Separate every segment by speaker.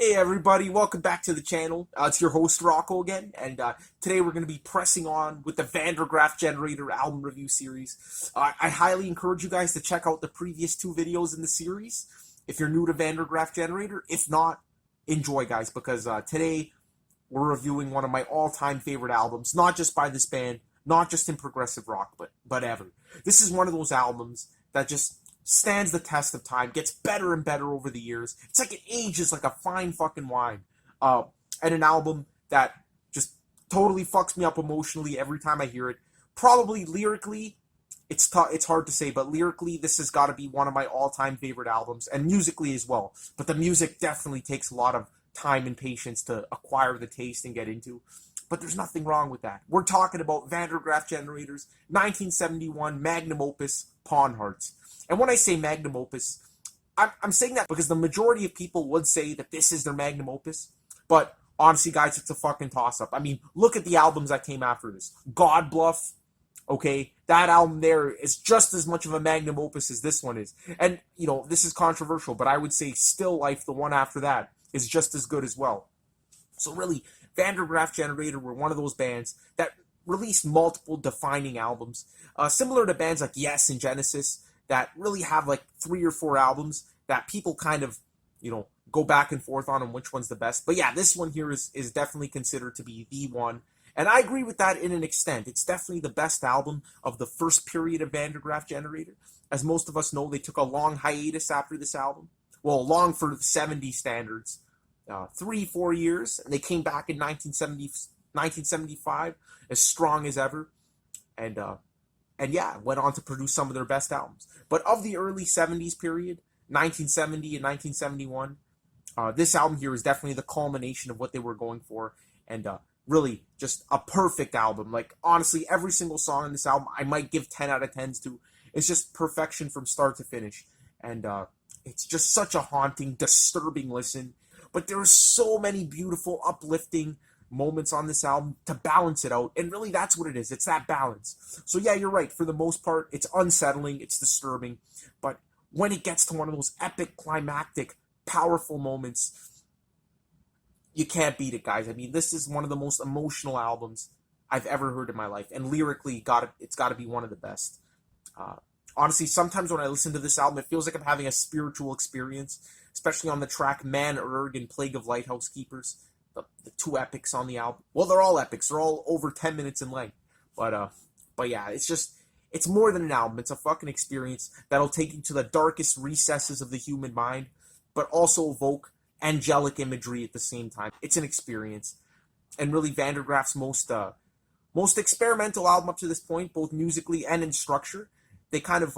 Speaker 1: Hey everybody, welcome back to the channel. It's your host Rocco again, and today we're going to be pressing on with the Graaf Generator album review series. I highly encourage you guys to check out the previous two videos in the series if you're new to Graaf Generator. If not, enjoy guys, because today we're reviewing one of my all-time favorite albums, not just by this band, not just in progressive rock, but ever. This is one of those albums that just stands the test of time, gets better and better over the years. It's like it ages like a fine fucking wine. And an album that just totally fucks me up emotionally every time I hear it. Probably lyrically, it's hard to say, but lyrically, this has got to be one of my all-time favorite albums, and musically as well. But the music definitely takes a lot of time and patience to acquire the taste and get into. But there's nothing wrong with that. We're talking about Graaf Generator's 1971 magnum opus, Pawn Hearts. And when I say magnum opus, I'm saying that because the majority of people would say that this is their magnum opus. But honestly, guys, it's a fucking toss-up. I mean, look at the albums that came after this. God Bluff, okay? That album there is just as much of a magnum opus as this one is. And, you know, this is controversial, but I would say Still Life, the one after that, is just as good as well. So really, Graaf Generator were one of those bands that released multiple defining albums. Similar to bands like Yes and Genesis, that really have like 3 or 4 albums that people kind of, you know, go back and forth on which one's the best. But yeah, this one here is definitely considered to be the one. And I agree with that in an extent. It's definitely the best album of the first period of Graaf Generator. As most of us know, they took a long hiatus after this album. Well, long for 70 standards. 3-4 years. And they came back in 1975 as strong as ever. And yeah, went on to produce some of their best albums. But of the early 70s period, 1970 and 1971, this album here is definitely the culmination of what they were going for. And really, just a perfect album. Like, honestly, every single song on this album, I might give 10 out of 10s to. It's just perfection from start to finish. And it's just such a haunting, disturbing listen. But there are so many beautiful, uplifting moments on this album to balance it out, and really that's what it is. It's that balance. So yeah, you're right, for the most part it's unsettling, it's disturbing, but when it gets to one of those epic, climactic, powerful moments, you can't beat it, guys. I mean, this is one of the most emotional albums I've ever heard in my life, and lyrically it's got to be one of the best. Honestly, sometimes when I listen to this album, it feels like I'm having a spiritual experience, especially on the track Man Urg and Plague of Lighthouse Keepers. The 2 epics on the album. Well, they're all epics. They're all over 10 minutes in length. But yeah, it's more than an album. It's a fucking experience that'll take you to the darkest recesses of the human mind, but also evoke angelic imagery at the same time. It's an experience. And really, Graaf's most experimental album up to this point, both musically and in structure. They kind of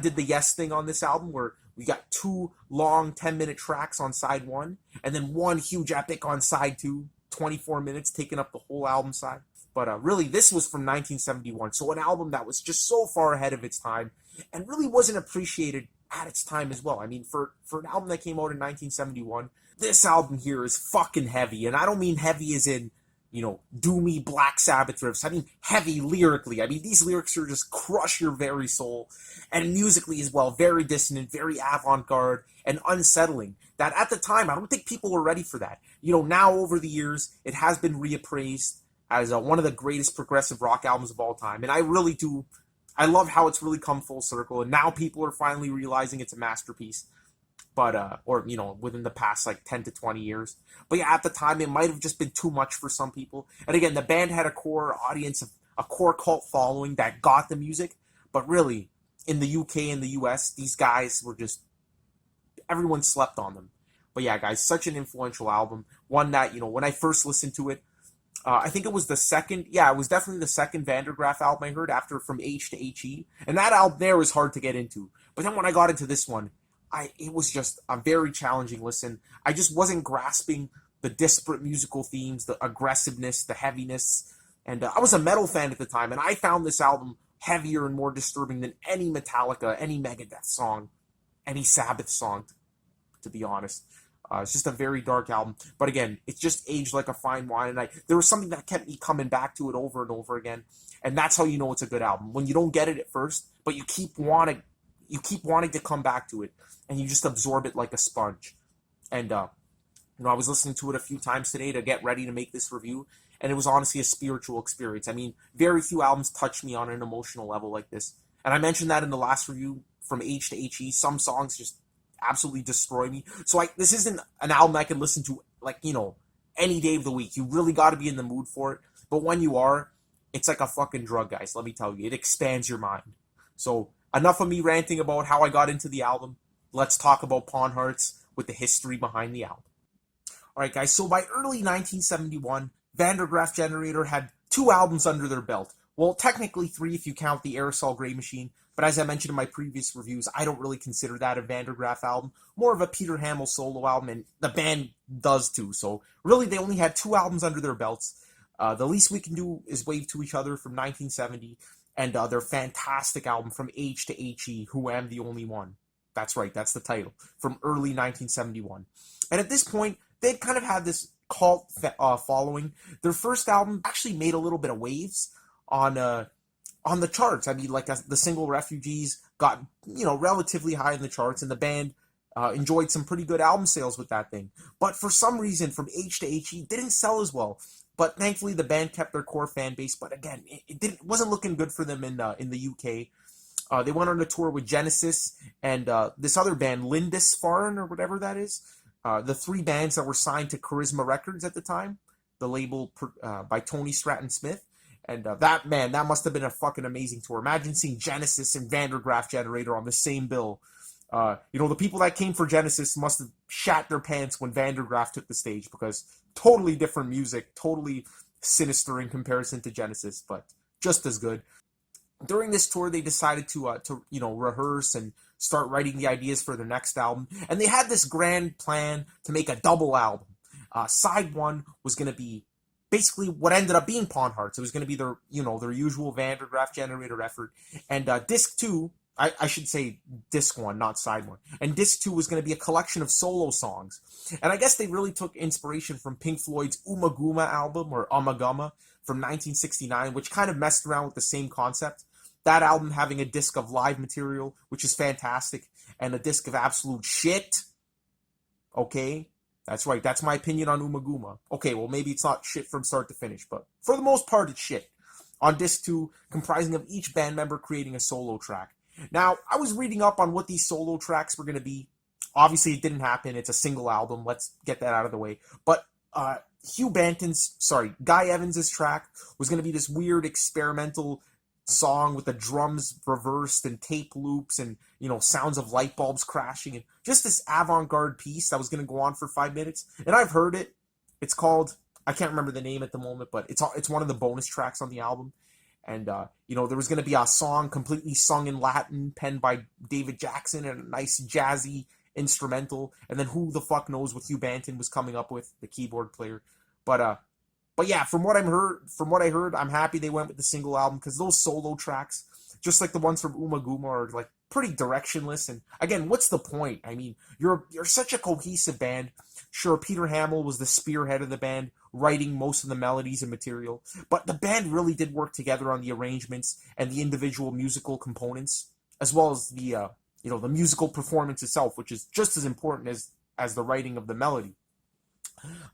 Speaker 1: did the Yes thing on this album, where we got 2 long 10-minute tracks on side 1, and then 1 huge epic on side 2, 24 minutes, taking up the whole album side. But really, this was from 1971, so an album that was just so far ahead of its time, and really wasn't appreciated at its time as well. I mean, for an album that came out in 1971, this album here is fucking heavy, and I don't mean heavy as in, you know, doomy Black Sabbath riffs. I mean, heavy lyrically. I mean, these lyrics are just crush your very soul. And musically as well, very dissonant, very avant-garde, and unsettling. That at the time, I don't think people were ready for that. You know, now over the years, it has been reappraised as one of the greatest progressive rock albums of all time. And I really do, I love how it's really come full circle. And now people are finally realizing it's a masterpiece. But, or, you know, within the past, like, 10 to 20 years. But yeah, at the time, it might have just been too much for some people. And again, the band had a core audience, a core cult following that got the music. But really, in the UK and the US, these guys were just, everyone slept on them. But yeah, guys, such an influential album. One that, you know, when I first listened to it, I think it was the second, yeah, it was definitely the second Graaf album I heard after From H to HE. And that album there was hard to get into. But then when I got into this one, it was just a very challenging listen. I just wasn't grasping the disparate musical themes, the aggressiveness, the heaviness. And I was a metal fan at the time, and I found this album heavier and more disturbing than any Metallica, any Megadeth song, any Sabbath song, to be honest. It's just a very dark album. But again, it's just aged like a fine wine. And there was something that kept me coming back to it over and over again. And that's how you know it's a good album. When you don't get it at first, but you keep wanting to come back to it. And you just absorb it like a sponge. And I was listening to it a few times today to get ready to make this review, and it was honestly a spiritual experience. I mean, very few albums touch me on an emotional level like this. And I mentioned that in the last review, from H to HE. Some songs just absolutely destroy me. So this isn't an album I can listen to, like, any day of the week. You really got to be in the mood for it. But when you are, it's like a fucking drug, guys. Let me tell you, it expands your mind. So enough of me ranting about how I got into the album. Let's talk about Pawn Hearts with the history behind the album. Alright guys, so by early 1971, Vandergraaf Generator had 2 albums under their belt. Well, technically 3 if you count the Aerosol Grey Machine, but as I mentioned in my previous reviews, I don't really consider that a Vandergraaf album. More of a Peter Hamill solo album, and the band does too. So really, they only had 2 albums under their belts. The Least We Can Do is Wave to Each Other from 1970, and their fantastic album From H to HE, Who Am the Only One. That's right, that's the title, from early 1971. And at this point, they kind of had this cult following. Their first album actually made a little bit of waves on the charts. I mean, like the single Refugees got, relatively high in the charts, and the band enjoyed some pretty good album sales with that thing. But for some reason, From H to HE didn't sell as well. But thankfully, the band kept their core fan base. But again, it wasn't looking good for them in the UK. They went on a tour with Genesis and this other band, Lindisfarne, or whatever that is. The 3 bands that were signed to Charisma Records at the time, the label by Tony Stratton Smith. And that must have been a fucking amazing tour. Imagine seeing Genesis and Vandergraaf Generator on the same bill. The people that came for Genesis must have shat their pants when Vandergraaf took the stage, because totally different music, totally sinister in comparison to Genesis, but just as good. During this tour, they decided to rehearse and start writing the ideas for their next album, and they had this grand plan to make a double album. Side 1 was going to be basically what ended up being Pawn Hearts. It was going to be their usual Vandergraaf Generator effort, and disc 2. I should say disc 1, not side 1. And disc 2 was going to be a collection of solo songs. And I guess they really took inspiration from Pink Floyd's Umaguma album, or Umaguma, from 1969, which kind of messed around with the same concept. That album having a disc of live material, which is fantastic, and a disc of absolute shit. Okay? That's right, that's my opinion on Umaguma. Okay, well, maybe it's not shit from start to finish, but for the most part, it's shit. On disc 2, comprising of each band member creating a solo track. Now, I was reading up on what these solo tracks were going to be. Obviously, it didn't happen. It's a single album. Let's get that out of the way. But Guy Evans's track was going to be this weird experimental song with the drums reversed and tape loops and, sounds of light bulbs crashing, and just this avant-garde piece that was going to go on for 5 minutes. And I've heard it. It's called, I can't remember the name at the moment, but it's one of the bonus tracks on the album. And, there was going to be a song completely sung in Latin, penned by David Jackson, and a nice jazzy instrumental. And then who the fuck knows what Hugh Banton was coming up with, the keyboard player. But yeah, from what I heard, I'm happy they went with the single album, because those solo tracks, just like the ones from Umaguma, are like pretty directionless. And again, what's the point? I mean, you're such a cohesive band. Sure, Peter Hamill was the spearhead of the band, writing most of the melodies and material, but the band really did work together on the arrangements and the individual musical components, as well as the the musical performance itself, which is just as important as the writing of the melody.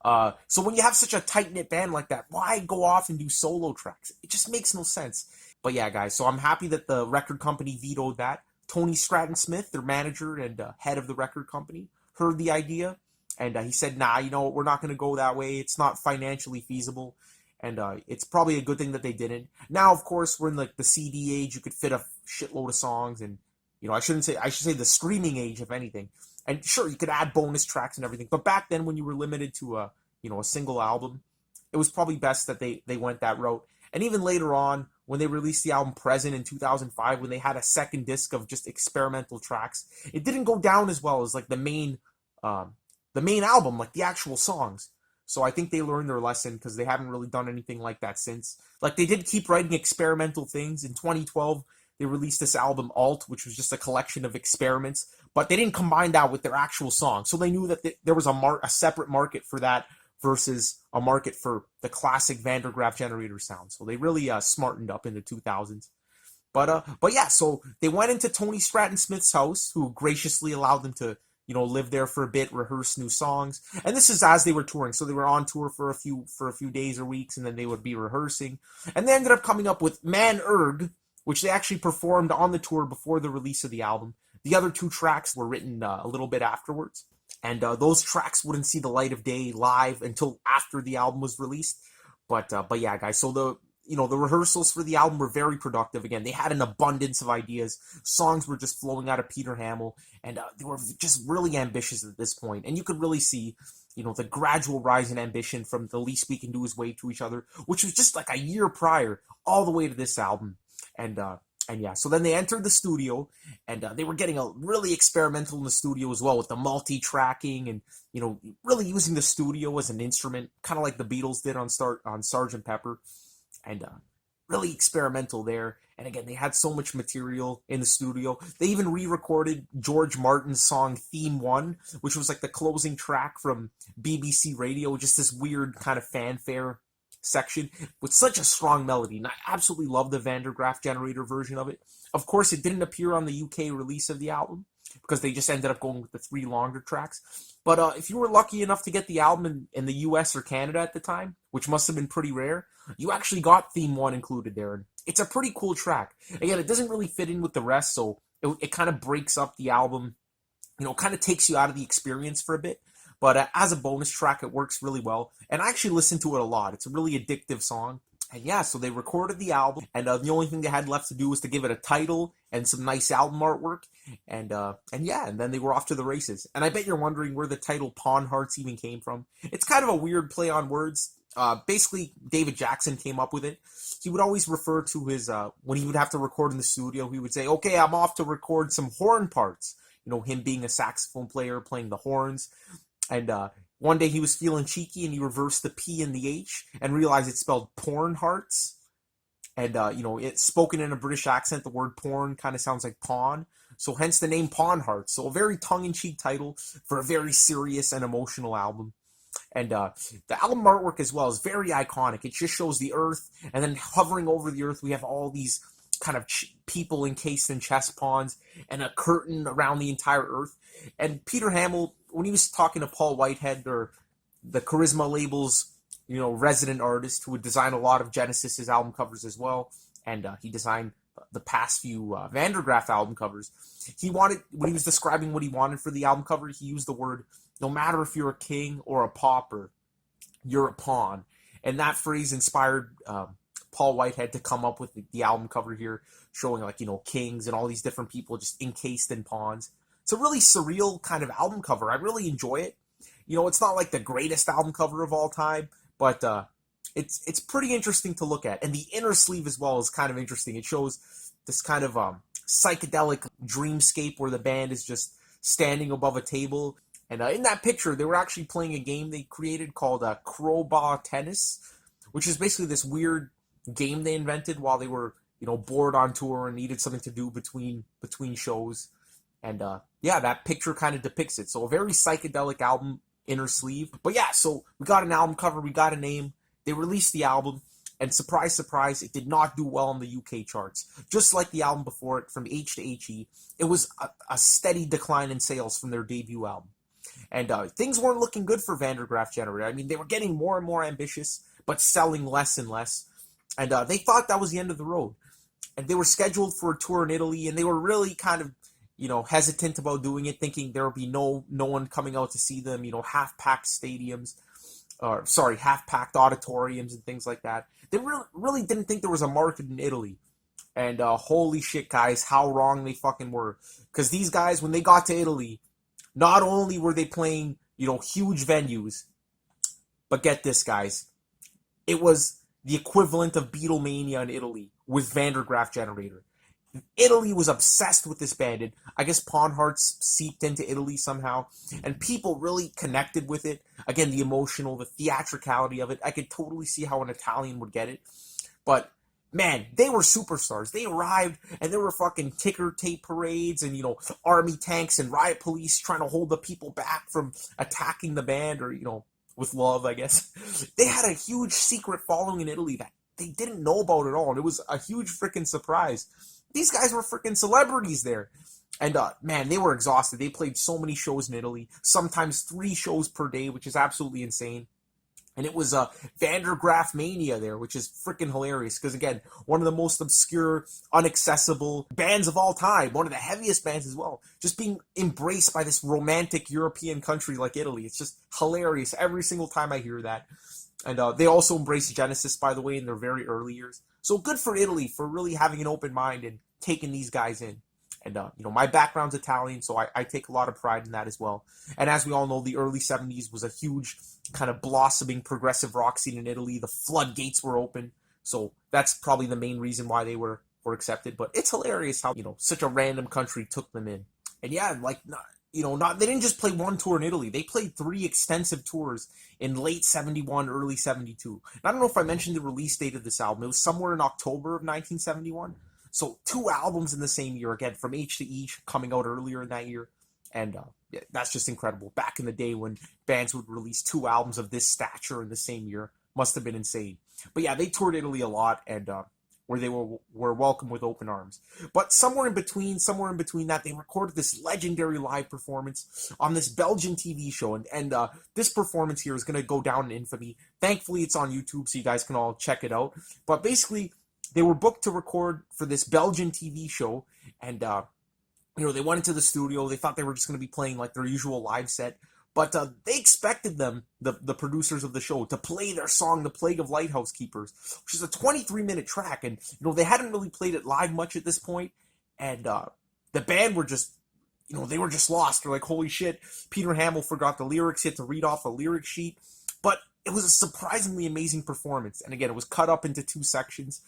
Speaker 1: So when you have such a tight-knit band like that, why go off and do solo tracks? It just makes no sense. But yeah, guys, so I'm happy that the record company vetoed that. Tony Stratton Smith, their manager and head of the record company, heard the idea, and he said, nah, we're not going to go that way. It's not financially feasible, and it's probably a good thing that they didn't. Now, of course, we're in the CD age. You could fit a shitload of songs, and I should say the streaming age, if anything. And sure, you could add bonus tracks and everything, but back then, when you were limited to a single album, it was probably best that they went that route. And even later on, when they released the album Present in 2005, when they had a second disc of just experimental tracks, it didn't go down as well as like the main album, like the actual songs. So I think they learned their lesson, because they haven't really done anything like that since. Like, they did keep writing experimental things. In 2012, they released this album Alt, which was just a collection of experiments, but they didn't combine that with their actual songs. So they knew that there was a separate market for that versus a market for the classic Vandergraaf Generator sound. So they really smartened up in the 2000s. But yeah, so they went into Tony Stratton Smith's house, who graciously allowed them to live there for a bit, rehearse new songs. And this is as they were touring. So they were on tour for a few days or weeks, and then they would be rehearsing. And they ended up coming up with Man Erg, which they actually performed on the tour before the release of the album. The other two tracks were written a little bit afterwards. And those tracks wouldn't see the light of day live until after the album was released. But yeah, guys. So the rehearsals for the album were very productive. Again, they had an abundance of ideas. Songs were just flowing out of Peter Hamill, and they were just really ambitious at this point. And you could really see, the gradual rise in ambition from The Least We Can Do Is Wave to Each Other, which was just like a year prior, all the way to this album. And yeah, so then they entered the studio, and they were getting a really experimental in the studio as well with the multi-tracking and, really using the studio as an instrument, kind of like the Beatles did on Sgt. Pepper, and really experimental there. And again, they had so much material in the studio. They even re-recorded George Martin's song Theme 1, which was like the closing track from BBC Radio, just this weird kind of fanfare section with such a strong melody, and I absolutely love the Van der Graaf Generator version of it. Of course, it didn't appear on the UK release of the album because they just ended up going with the 3 longer tracks. But if you were lucky enough to get the album in the US or Canada at the time, which must have been pretty rare, you actually got Theme 1 included there. And it's a pretty cool track. Again, it doesn't really fit in with the rest, so it kind of breaks up the album, kind of takes you out of the experience for a bit. But as a bonus track, it works really well. And I actually listen to it a lot. It's a really addictive song. And yeah, so they recorded the album, and the only thing they had left to do was to give it a title and some nice album artwork. And then they were off to the races. And I bet you're wondering where the title Pawn Hearts even came from. It's kind of a weird play on words. Basically, David Jackson came up with it. He would always refer to his, when he would have to record in the studio, he would say, okay, I'm off to record some horn parts. Him being a saxophone player, playing the horns. And one day he was feeling cheeky and he reversed the P and the H and realized it spelled porn hearts. And, it's spoken in a British accent. The word porn kind of sounds like pawn. So hence the name Pawn Hearts. So a very tongue-in-cheek title for a very serious and emotional album. And the album artwork as well is very iconic. It just shows the Earth, and then hovering over the Earth, we have all these kind of people encased in chess pawns and a curtain around the entire Earth. And Peter Hamill, when he was talking to Paul Whitehead, or the Charisma label's, resident artist who would design a lot of Genesis's album covers as well, and he designed the past few Van der Graaf album covers. When he was describing what he wanted for the album cover, he used the word, no matter if you're a king or a pauper, you're a pawn. And that phrase inspired Paul Whitehead to come up with the album cover here, showing kings and all these different people just encased in pawns. It's a really surreal kind of album cover. I really enjoy it. It's not like the greatest album cover of all time, but it's pretty interesting to look at. And the inner sleeve as well is kind of interesting. It shows this kind of psychedelic dreamscape where the band is just standing above a table. And in that picture, they were actually playing a game they created called Crowbar Tennis, which is basically this weird game they invented while they were, bored on tour and needed something to do between shows. And that picture kind of depicts it. So a very psychedelic album inner sleeve. But yeah, so we got an album cover, we got a name. They released the album, and surprise, surprise, it did not do well in the UK charts. Just like the album before it, From H to HE, it was a steady decline in sales from their debut album. And things weren't looking good for Van der Graaf Generator. I mean, they were getting more and more ambitious, but selling less and less. And they thought that was the end of the road. And they were scheduled for a tour in Italy, and they were really kind of, hesitant about doing it, thinking there would be no one coming out to see them, half-packed stadiums, half-packed auditoriums and things like that. They really didn't think there was a market in Italy. And holy shit, guys, how wrong they fucking were. Because these guys, when they got to Italy, not only were they playing, huge venues, but get this, guys, it was the equivalent of Beatlemania in Italy with Van der Graaf Generator. Italy was obsessed with this band, and I guess Pawn Hearts seeped into Italy somehow, and people really connected with it. Again, the emotional, the theatricality of it. I could totally see how an Italian would get it. But, man, they were superstars. They arrived, and there were fucking ticker tape parades and, army tanks and riot police trying to hold the people back from attacking the band, or, with love, I guess. They had a huge secret following in Italy that they didn't know about at all, and it was a huge freaking surprise. These guys were freaking celebrities there. And man, they were exhausted. They played so many shows in Italy, sometimes 3 shows per day, which is absolutely insane. And it was Vandergraaf mania there, which is freaking hilarious. Because again, one of the most obscure, inaccessible bands of all time, one of the heaviest bands as well, just being embraced by this romantic European country like Italy. It's just hilarious every single time I hear that. And they also embraced Genesis, by the way, in their very early years. So good for Italy for really having an open mind and taking these guys in. And, my background's Italian, so I take a lot of pride in that as well. And as we all know, the early 70s was a huge kind of blossoming progressive rock scene in Italy. The floodgates were open. So that's probably the main reason why they were accepted. But it's hilarious how, such a random country took them in. And yeah, like, they didn't just play one tour in Italy. They played 3 extensive tours in late 71, early 72. And I don't know if I mentioned the release date of this album. It was somewhere in October of 1971. So 2 albums in the same year, again, From H to E, coming out earlier in that year. And yeah, that's just incredible. Back in the day when bands would release 2 albums of this stature in the same year, must have been insane. But yeah, they toured Italy a lot, and where they were welcomed with open arms. But somewhere in between that, they recorded this legendary live performance on this Belgian TV show. And this performance here is going to go down in infamy. Thankfully, it's on YouTube, so you guys can all check it out. But basically, they were booked to record for this Belgian TV show, and they went into the studio. They thought they were just going to be playing like their usual live set, but they expected them, the producers of the show, to play their song, "The Plague of Lighthouse Keepers," which is a 23-minute track, and they hadn't really played it live much at this point, and the band were just, they were just lost. They're like, holy shit, Peter Hamill forgot the lyrics. He had to read off a lyric sheet, but it was a surprisingly amazing performance, and again, it was cut up into 2 sections.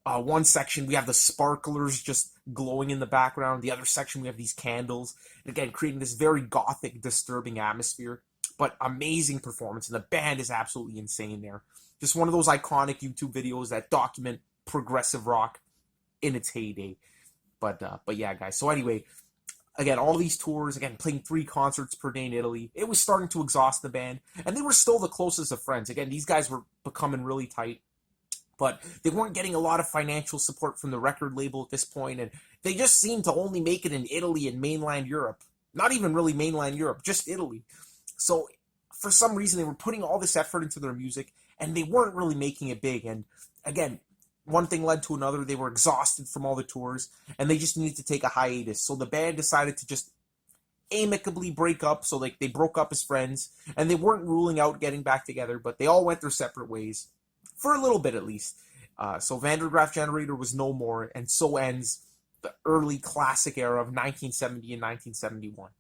Speaker 1: One section, we have the sparklers just glowing in the background. The other section, we have these candles. And again, creating this very gothic, disturbing atmosphere. But amazing performance. And the band is absolutely insane there. Just one of those iconic YouTube videos that document progressive rock in its heyday. But yeah, guys. So anyway, again, all these tours, again, playing 3 concerts per day in Italy. It was starting to exhaust the band. And they were still the closest of friends. Again, these guys were becoming really tight. But they weren't getting a lot of financial support from the record label at this point, and they just seemed to only make it in Italy and mainland Europe. Not even really mainland Europe, just Italy. So for some reason, they were putting all this effort into their music, and they weren't really making it big. And again, one thing led to another. They were exhausted from all the tours, and they just needed to take a hiatus. So the band decided to just amicably break up. So they broke up as friends, and they weren't ruling out getting back together, but they all went their separate ways. For a little bit, at least. So Vandergraaf Generator was no more, and so ends the early classic era of 1970 and 1971.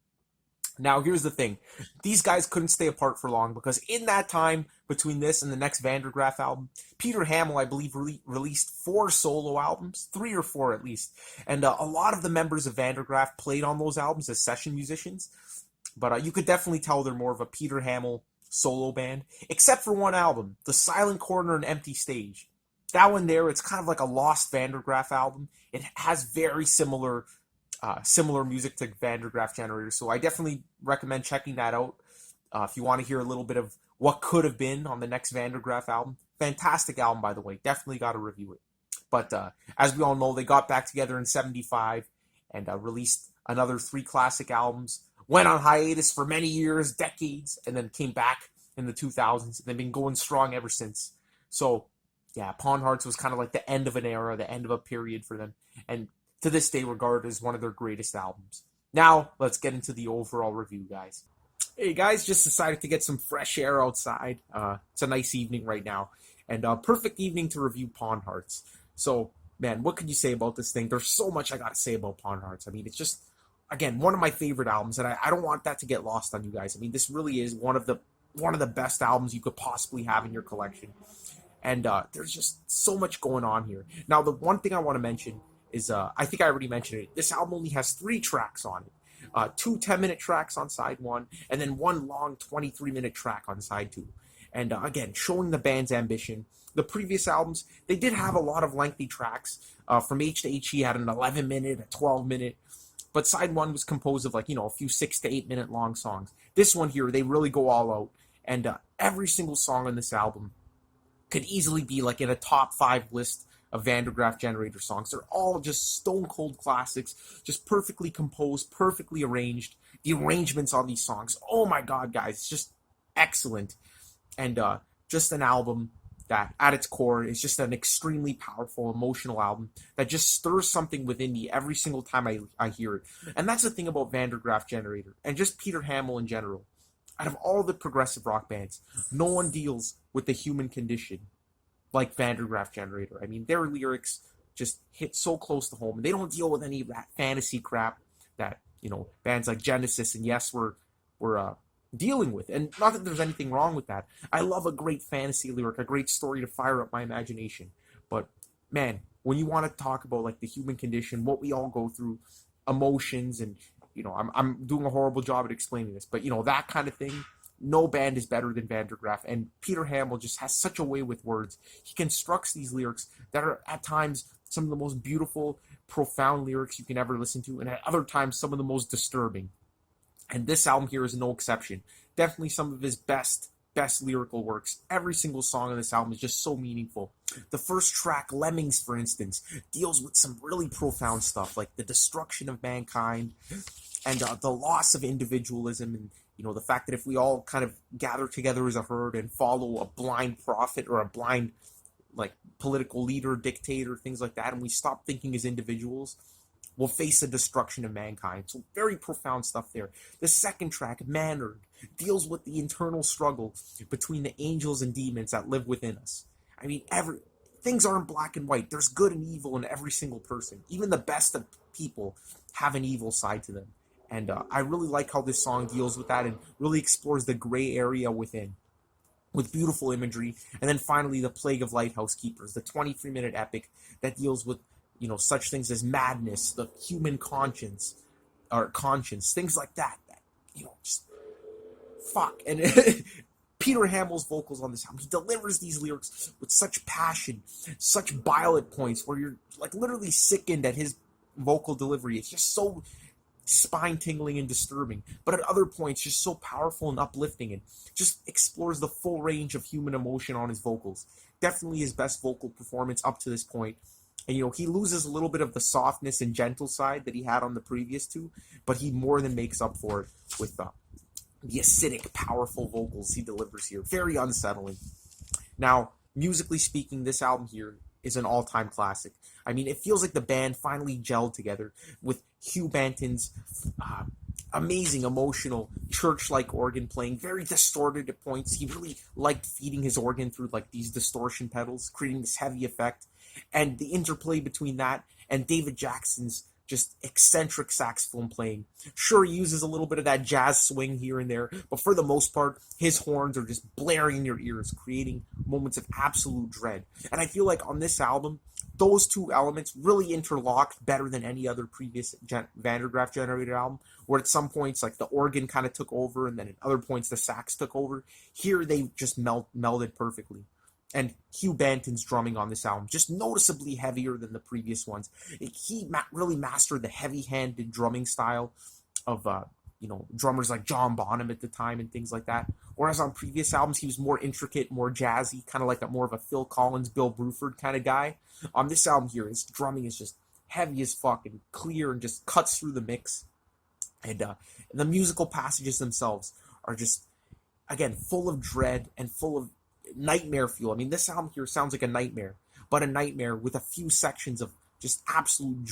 Speaker 1: Now, here's the thing. These guys couldn't stay apart for long, because in that time, between this and the next Vandergraaf album, Peter Hamill, I believe, released 4 solo albums, 3 or 4 at least. And a lot of the members of Vandergraaf played on those albums as session musicians. But you could definitely tell they're more of a Peter Hamill solo band, except for one album, The Silent Corner and Empty Stage. That one there, it's kind of like a lost Vandergraaf album. It has very similar music to Vandergraaf Generator, so I definitely recommend checking that out if you want to hear a little bit of what could have been on the next Vandergraaf album. Fantastic album, by the way. Definitely got to review it. But as we all know, they got back together in 75 and released another 3 classic albums. Went on hiatus for many years, decades, and then came back in the 2000s. And they've been going strong ever since. So, yeah, Pawn Hearts was kind of like the end of an era, the end of a period for them. And to this day, regarded as one of their greatest albums. Now, let's get into the overall review, guys. Hey, guys, just decided to get some fresh air outside. It's a nice evening right now. And a perfect evening to review Pawn Hearts. So, man, what could you say about this thing? There's so much I got to say about Pawn Hearts. I mean, it's just, again, one of my favorite albums, and I don't want that to get lost on you guys. I mean, this really is one of the best albums you could possibly have in your collection. And there's just so much going on here. Now, the one thing I want to mention is, I think I already mentioned it, this album only has 3 tracks on it. 2 10-minute tracks on side 1, and then 1 long 23-minute track on side 2. And again, showing the band's ambition. The previous albums, they did have a lot of lengthy tracks. From H to H, he had an 11-minute, a 12-minute. But side 1 was composed of a few 6 to 8 minute long songs. This one here, they really go all out. And every single song on this album could easily be in a top 5 list of Vandergraaf Generator songs. They're all just stone cold classics, just perfectly composed, perfectly arranged. The arrangements on these songs, oh my god, guys, it's just excellent. And just an album that at its core is just an extremely powerful, emotional album that just stirs something within me every single time I hear it. And that's the thing about Vandergraaf Generator and just Peter Hamill in general. Out of all the progressive rock bands, no one deals with the human condition like Vandergraaf Generator. I mean, their lyrics just hit so close to home, and they don't deal with any of that fantasy crap that, you know, bands like Genesis and Yes were dealing with. And not that there's anything wrong with that. I love a great fantasy lyric, a great story to fire up my imagination. But man, when you want to talk about like the human condition, what we all go through, emotions, and you know, I'm doing a horrible job at explaining this, but you know, that kind of thing, no band is better than Vandergraaf. And Peter Hamill just has such a way with words. He constructs these lyrics that are at times some of the most beautiful, profound lyrics you can ever listen to, and at other times some of the most disturbing. And this album here is no exception. Definitely some of his best lyrical works. Every single song on this album is just so meaningful. The first track, Lemmings, for instance, deals with some really profound stuff, like the destruction of mankind and the loss of individualism, and you know, the fact that if we all kind of gather together as a herd and follow a blind prophet or a blind like political leader, dictator, things like that, and we stop thinking as individuals, we'll face the destruction of mankind. So very profound stuff there. The second track, Mannered, deals with the internal struggle between the angels and demons that live within us. I mean, things aren't black and white. There's good and evil in every single person. Even the best of people have an evil side to them. And I really like how this song deals with that and really explores the gray area within, with beautiful imagery. And then finally, The Plague of Lighthouse Keepers, the 23-minute epic that deals with, you know, such things as madness, the human conscience, things like that, you know, just fuck. And Peter Hamill's vocals on this album, he delivers these lyrics with such passion, such bile at points where you're like literally sickened at his vocal delivery. It's just so spine-tingling and disturbing, but at other points just so powerful and uplifting, and just explores the full range of human emotion on his vocals. Definitely his best vocal performance up to this point. And, you know, he loses a little bit of the softness and gentle side that he had on the previous two, but he more than makes up for it with the acidic, powerful vocals he delivers here. Very unsettling. Now, musically speaking, this album here is an all-time classic. I mean, it feels like the band finally gelled together with Hugh Banton's amazing, emotional, church-like organ playing, very distorted at points. He really liked feeding his organ through like these distortion pedals, creating this heavy effect. And the interplay between that and David Jackson's just eccentric saxophone playing. Sure, he uses a little bit of that jazz swing here and there, but for the most part, his horns are just blaring in your ears, creating moments of absolute dread. And I feel like on this album, those two elements really interlocked better than any other previous Vandergraaf Generator album, where at some points, like the organ kind of took over, and then at other points, the sax took over. Here, they just melded perfectly. And Hugh Banton's drumming on this album, just noticeably heavier than the previous ones. He really mastered the heavy-handed drumming style of, you know, drummers like John Bonham at the time and things like that. Whereas on previous albums, he was more intricate, more jazzy, kind of like more of a Phil Collins, Bill Bruford kind of guy. On this album here, his drumming is just heavy as fuck and clear and just cuts through the mix. And the musical passages themselves are just, again, full of dread and full of nightmare fuel. I mean, this album here sounds like a nightmare, but a nightmare with a few sections of just absolute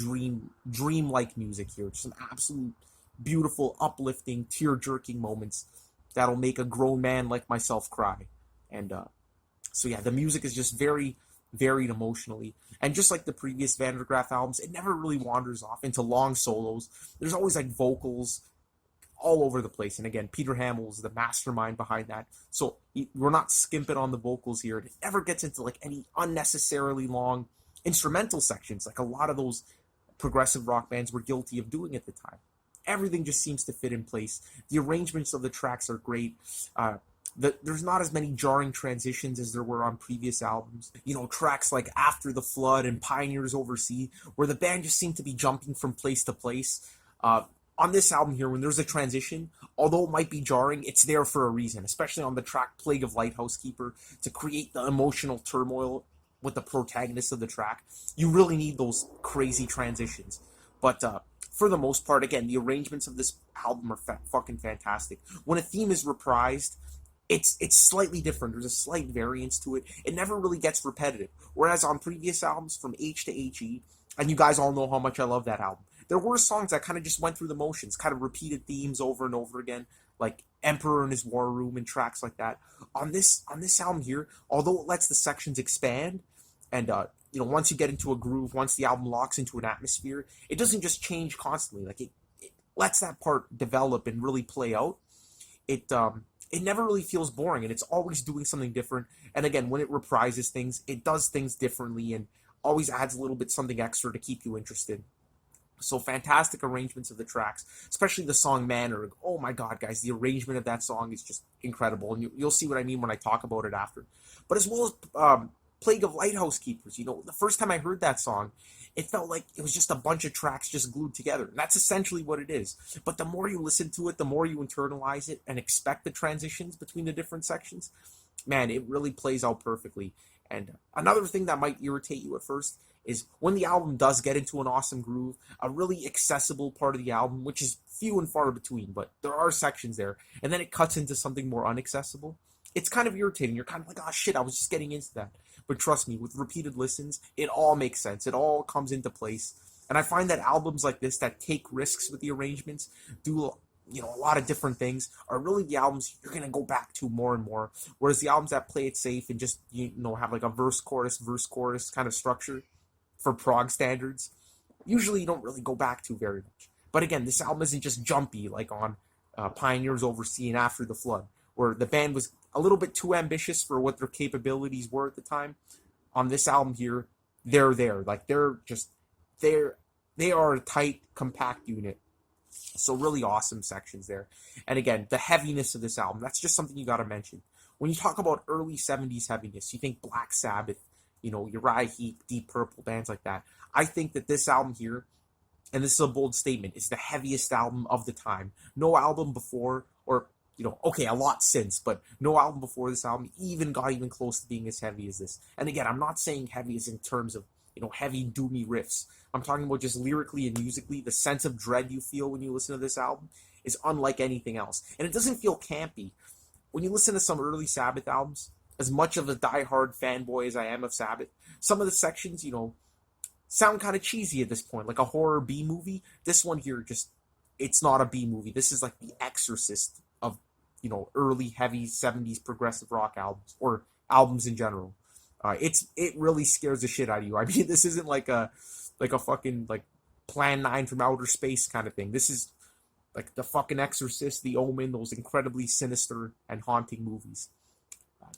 Speaker 1: dream-like music here. Just an absolute beautiful, uplifting, tear-jerking moments that'll make a grown man like myself cry. And so yeah, the music is just very varied emotionally. And just like the previous Vandergraaf albums, it never really wanders off into long solos. There's always like vocals all over the place. And again, Peter Hamill is the mastermind behind that. So we're not skimping on the vocals here. It never gets into like any unnecessarily long instrumental sections like a lot of those progressive rock bands were guilty of doing at the time. Everything just seems to fit in place. The arrangements of the tracks are great. There's not as many jarring transitions as there were on previous albums. You know, tracks like After the Flood and Pioneers Oversea, where the band just seemed to be jumping from place to place. On this album here, when there's a transition, although it might be jarring, it's there for a reason, especially on the track Plague of Lighthouse Keeper, to create the emotional turmoil with the protagonist of the track, you really need those crazy transitions. But for the most part, again, the arrangements of this album are fucking fantastic. When a theme is reprised, it's slightly different. There's a slight variance to it. It never really gets repetitive. Whereas on previous albums, from H to HE, and you guys all know how much I love that album, there were songs that kind of just went through the motions, kind of repeated themes over and over again, like Emperor in his War Room and tracks like that. On this album here, although it lets the sections expand, and once you get into a groove, once the album locks into an atmosphere, it doesn't just change constantly. Like it lets that part develop and really play out. It never really feels boring, and it's always doing something different. And again, when it reprises things, it does things differently and always adds a little bit something extra to keep you interested. So fantastic arrangements of the tracks, especially the song Manner. Oh my god, guys, the arrangement of that song is just incredible, and you'll see what I mean when I talk about it after. But as well as Plague of Lighthouse Keepers, the first time I heard that song, it felt like it was just a bunch of tracks just glued together. And that's essentially what it is. But the more you listen to it, the more you internalize it and expect the transitions between the different sections, man, it really plays out perfectly. And another thing that might irritate you at first is when the album does get into an awesome groove, a really accessible part of the album, which is few and far between, but there are sections there, and then it cuts into something more unaccessible. It's kind of irritating. You're kind of like, oh shit, I was just getting into that. But trust me, with repeated listens, it all makes sense. It all comes into place. And I find that albums like this that take risks with the arrangements, do a lot of different things, are really the albums you're going to go back to more and more. Whereas the albums that play it safe and just, have like a verse, chorus kind of structure for prog standards, usually you don't really go back to very much. But again, this album isn't just jumpy like on Pioneers Oversea and After the Flood, where the band was a little bit too ambitious for what their capabilities were at the time. On this album here, they're there. Like, they are a tight, compact unit. So really awesome sections there. And again, the heaviness of this album, that's just something you got to mention. When you talk about early 70s heaviness, you think Black Sabbath, Uriah Heep, Deep Purple, bands like that. I think that this album here, and this is a bold statement, is the heaviest album of the time. No album before, or okay, a lot since, but no album before this album even got close to being as heavy as this. And again, I'm not saying heavy as in terms of, heavy, doomy riffs. I'm talking about just lyrically and musically. The sense of dread you feel when you listen to this album is unlike anything else. And it doesn't feel campy. When you listen to some early Sabbath albums, as much of a diehard fanboy as I am of Sabbath, some of the sections, sound kind of cheesy at this point, like a horror B movie. This one here, it's not a B movie. This is like The Exorcist of early heavy 70s progressive rock albums, or albums in general. It really scares the shit out of you. I mean, this isn't like a fucking like Plan 9 from outer space kind of thing. This is like the fucking Exorcist, The Omen, those incredibly sinister and haunting movies.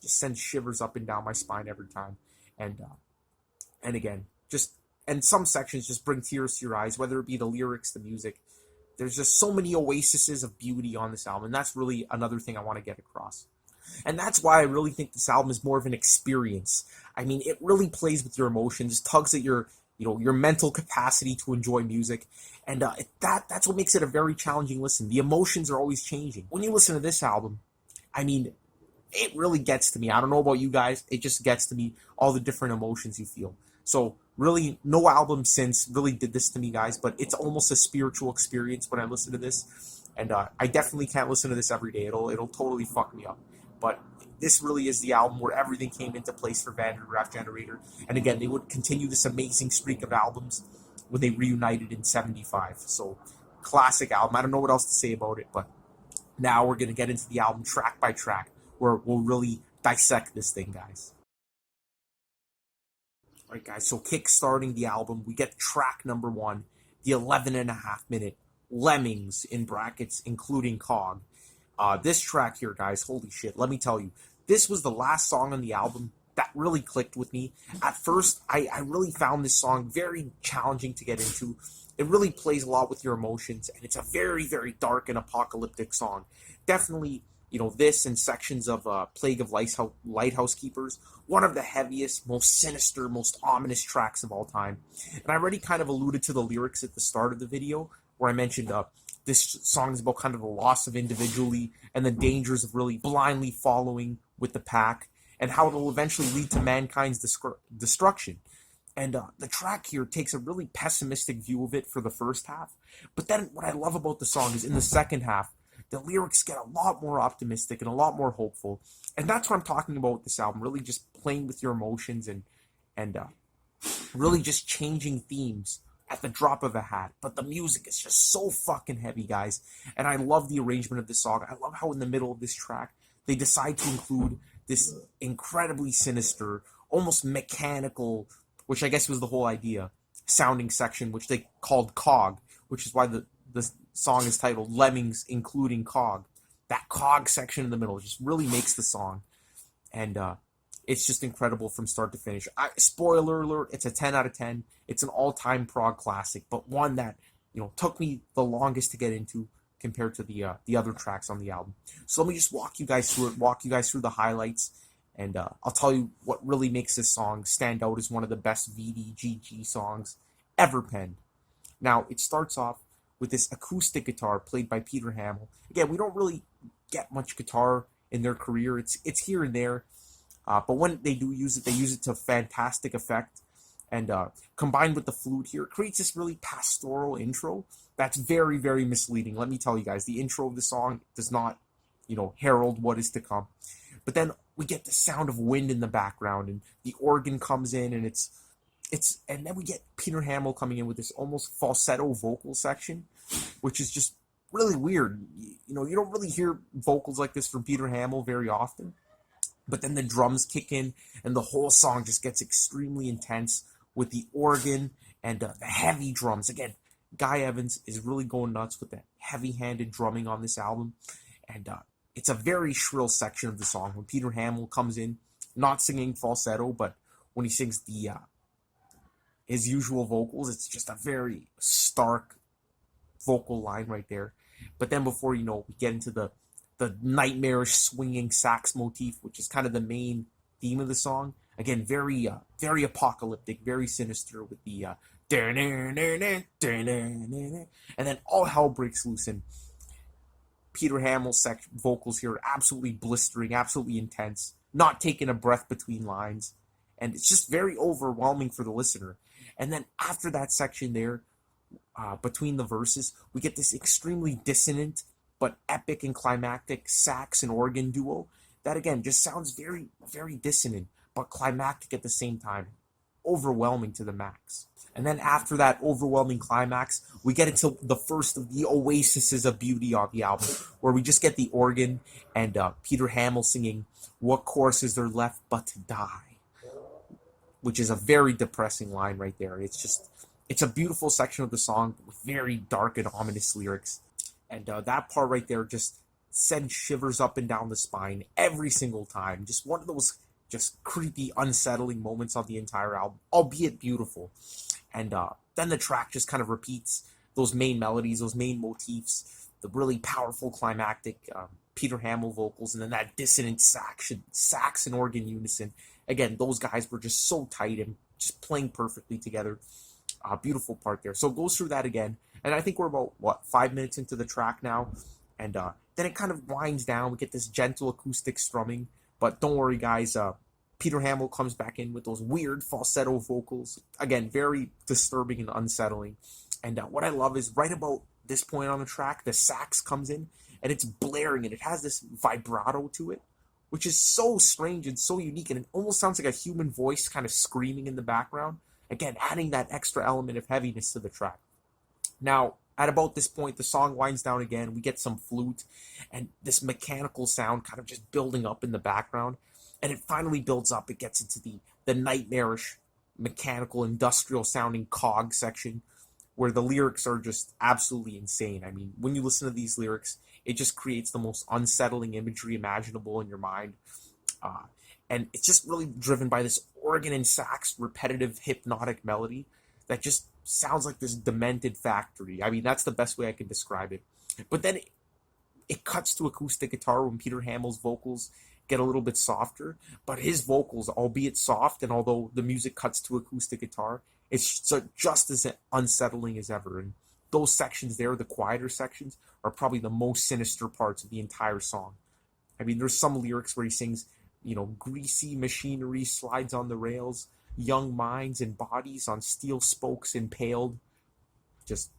Speaker 1: Just sends shivers up and down my spine every time. And again, and some sections just bring tears to your eyes, whether it be the lyrics, the music. There's just so many oases of beauty on this album, and that's really another thing I want to get across. And that's why I really think this album is more of an experience. I mean, it really plays with your emotions, tugs at your mental capacity to enjoy music, and that's what makes it a very challenging listen. The emotions are always changing. When you listen to this album, I mean, it really gets to me. I don't know about you guys, it just gets to me, all the different emotions you feel. So really, no album since really did this to me, guys, but it's almost a spiritual experience when I listen to this. And I definitely can't listen to this every day. It'll totally fuck me up. But this really is the album where everything came into place for Vandergraaf Generator. And again, they would continue this amazing streak of albums when they reunited in 75. So, classic album. I don't know what else to say about it, but now we're going to get into the album track by track, where we'll really dissect this thing, guys. Alright guys, so kick-starting the album, we get track number 1, the 11.5-minute Lemmings, in brackets, including Cog. This track here, guys, holy shit, let me tell you, this was the last song on the album that really clicked with me. At first, I really found this song very challenging to get into. It really plays a lot with your emotions, and it's a very, very dark and apocalyptic song. Definitely, this and sections of Plague of Lighthouse Keepers, one of the heaviest, most sinister, most ominous tracks of all time. And I already kind of alluded to the lyrics at the start of the video, where I mentioned this song is about kind of the loss of individually and the dangers of really blindly following with the pack. and how it'll eventually lead to mankind's destruction. And the track here takes a really pessimistic view of it for the first half. But then what I love about the song is in the second half, the lyrics get a lot more optimistic and a lot more hopeful. And that's what I'm talking about with this album, really just playing with your emotions and really just changing themes at the drop of a hat. But the music is just so fucking heavy, guys. And I love the arrangement of this song. I love how in the middle of this track, they decide to include this incredibly sinister, almost mechanical, which I guess was the whole idea, sounding section, which they called Cog, which is why the song is titled Lemmings Including Cog. That Cog section in the middle just really makes the song. And it's just incredible from start to finish. Spoiler alert, it's a 10 out of 10. It's an all-time prog classic, but one that, took me the longest to get into compared to the other tracks on the album. So let me just walk you guys through it, walk you guys through the highlights, and I'll tell you what really makes this song stand out as one of the best VDGG songs ever penned. Now, it starts off with this acoustic guitar played by Peter Hamel. Again, we don't really get much guitar in their career. It's here and there, but when they do use it, they use it to fantastic effect. And combined with the flute here, it creates this really pastoral intro that's very, very misleading. Let me tell you guys, the intro of the song does not, herald what is to come. But then we get the sound of wind in the background, and the organ comes in, and and then we get Peter Hamel coming in with this almost falsetto vocal section, which is just really weird. You don't really hear vocals like this from Peter Hamel very often. But then the drums kick in, and the whole song just gets extremely intense with the organ and the heavy drums. Again, Guy Evans is really going nuts with the heavy-handed drumming on this album. And it's a very shrill section of the song when Peter Hamel comes in, not singing falsetto, but when he sings his usual vocals, it's just a very stark vocal line right there. But then before we get into the nightmarish swinging sax motif, which is kind of the main theme of the song. Again, very very apocalyptic, very sinister with the and then all hell breaks loose, and Peter Hamel's vocals here are absolutely blistering, absolutely intense, not taking a breath between lines, and it's just very overwhelming for the listener. And then after that section there, between the verses, we get this extremely dissonant but epic and climactic sax and organ duo that, again, just sounds very, very dissonant, but climactic at the same time. Overwhelming to the max. And then after that overwhelming climax, we get into the first of the oases of beauty on the album, where we just get the organ and Peter Hamel singing, "What course is there left but to die?" Which is a very depressing line right there. It's a beautiful section of the song with very dark and ominous lyrics. And that part right there just sends shivers up and down the spine every single time. Just one of those just creepy, unsettling moments on the entire album, albeit beautiful. And then the track just kind of repeats those main melodies, those main motifs, the really powerful climactic Peter Hamel vocals, and then that dissonant sax and organ unison. Again, those guys were just so tight and just playing perfectly together. Beautiful part there. So it goes through that again. And I think we're about, 5 minutes into the track now. And then it kind of winds down. We get this gentle acoustic strumming. But don't worry, guys. Peter Hamel comes back in with those weird falsetto vocals. Again, very disturbing and unsettling. And what I love is right about this point on the track, the sax comes in. And it's blaring. And it has this vibrato to it, which is so strange and so unique. And it almost sounds like a human voice kind of screaming in the background. Again, adding that extra element of heaviness to the track. Now, at about this point, the song winds down again. We get some flute and this mechanical sound kind of just building up in the background. And it finally builds up. It gets into the nightmarish, mechanical, industrial-sounding cog section where the lyrics are just absolutely insane. I mean, when you listen to these lyrics, it just creates the most unsettling imagery imaginable in your mind. And it's just really driven by this organ and sax repetitive hypnotic melody that just sounds like this demented factory. I mean, that's the best way I can describe it. But then it cuts to acoustic guitar when Peter Hamel's vocals get a little bit softer. But his vocals, albeit soft, and although the music cuts to acoustic guitar, it's just as unsettling as ever. And those sections there, the quieter sections, are probably the most sinister parts of the entire song. I mean, there's some lyrics where he sings, greasy machinery slides on the rails, young minds and bodies on steel spokes impaled. Just,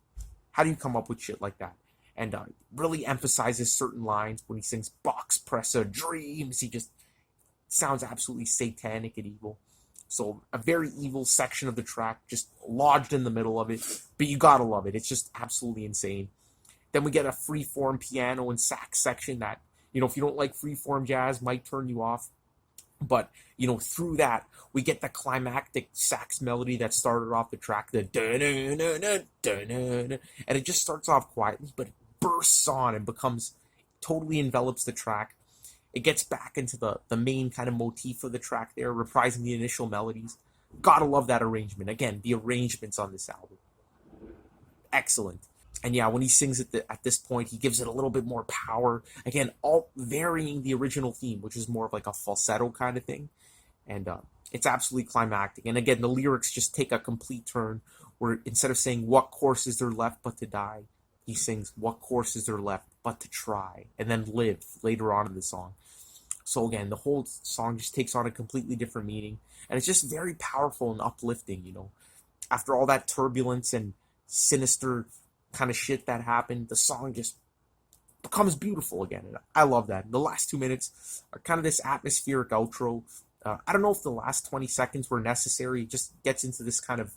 Speaker 1: how do you come up with shit like that? And really emphasizes certain lines when he sings box presser dreams. He just sounds absolutely satanic and evil. So a very evil section of the track just lodged in the middle of it, but you gotta love it. It's just absolutely insane. Then we get a freeform piano and sax section that, if you don't like freeform jazz, might turn you off. But, through that, we get the climactic sax melody that started off the track, the and it just starts off quietly, but it bursts on and totally envelops the track. It gets back into the main kind of motif of the track there, reprising the initial melodies. Gotta love that arrangement. Again, the arrangements on this album, excellent. And yeah, when he sings at this point, he gives it a little bit more power. Again, all varying the original theme, which is more of like a falsetto kind of thing. And it's absolutely climactic. And again, the lyrics just take a complete turn where instead of saying, what course is there left but to die, he sings, what course is there left but to try, and then live later on in the song. So again, the whole song just takes on a completely different meaning. And it's just very powerful and uplifting, After all that turbulence and sinister kind of shit that happened, the song just becomes beautiful again, and I love that. The last 2 minutes are kind of this atmospheric outro. I don't know if the last 20 seconds were necessary. It just gets into this kind of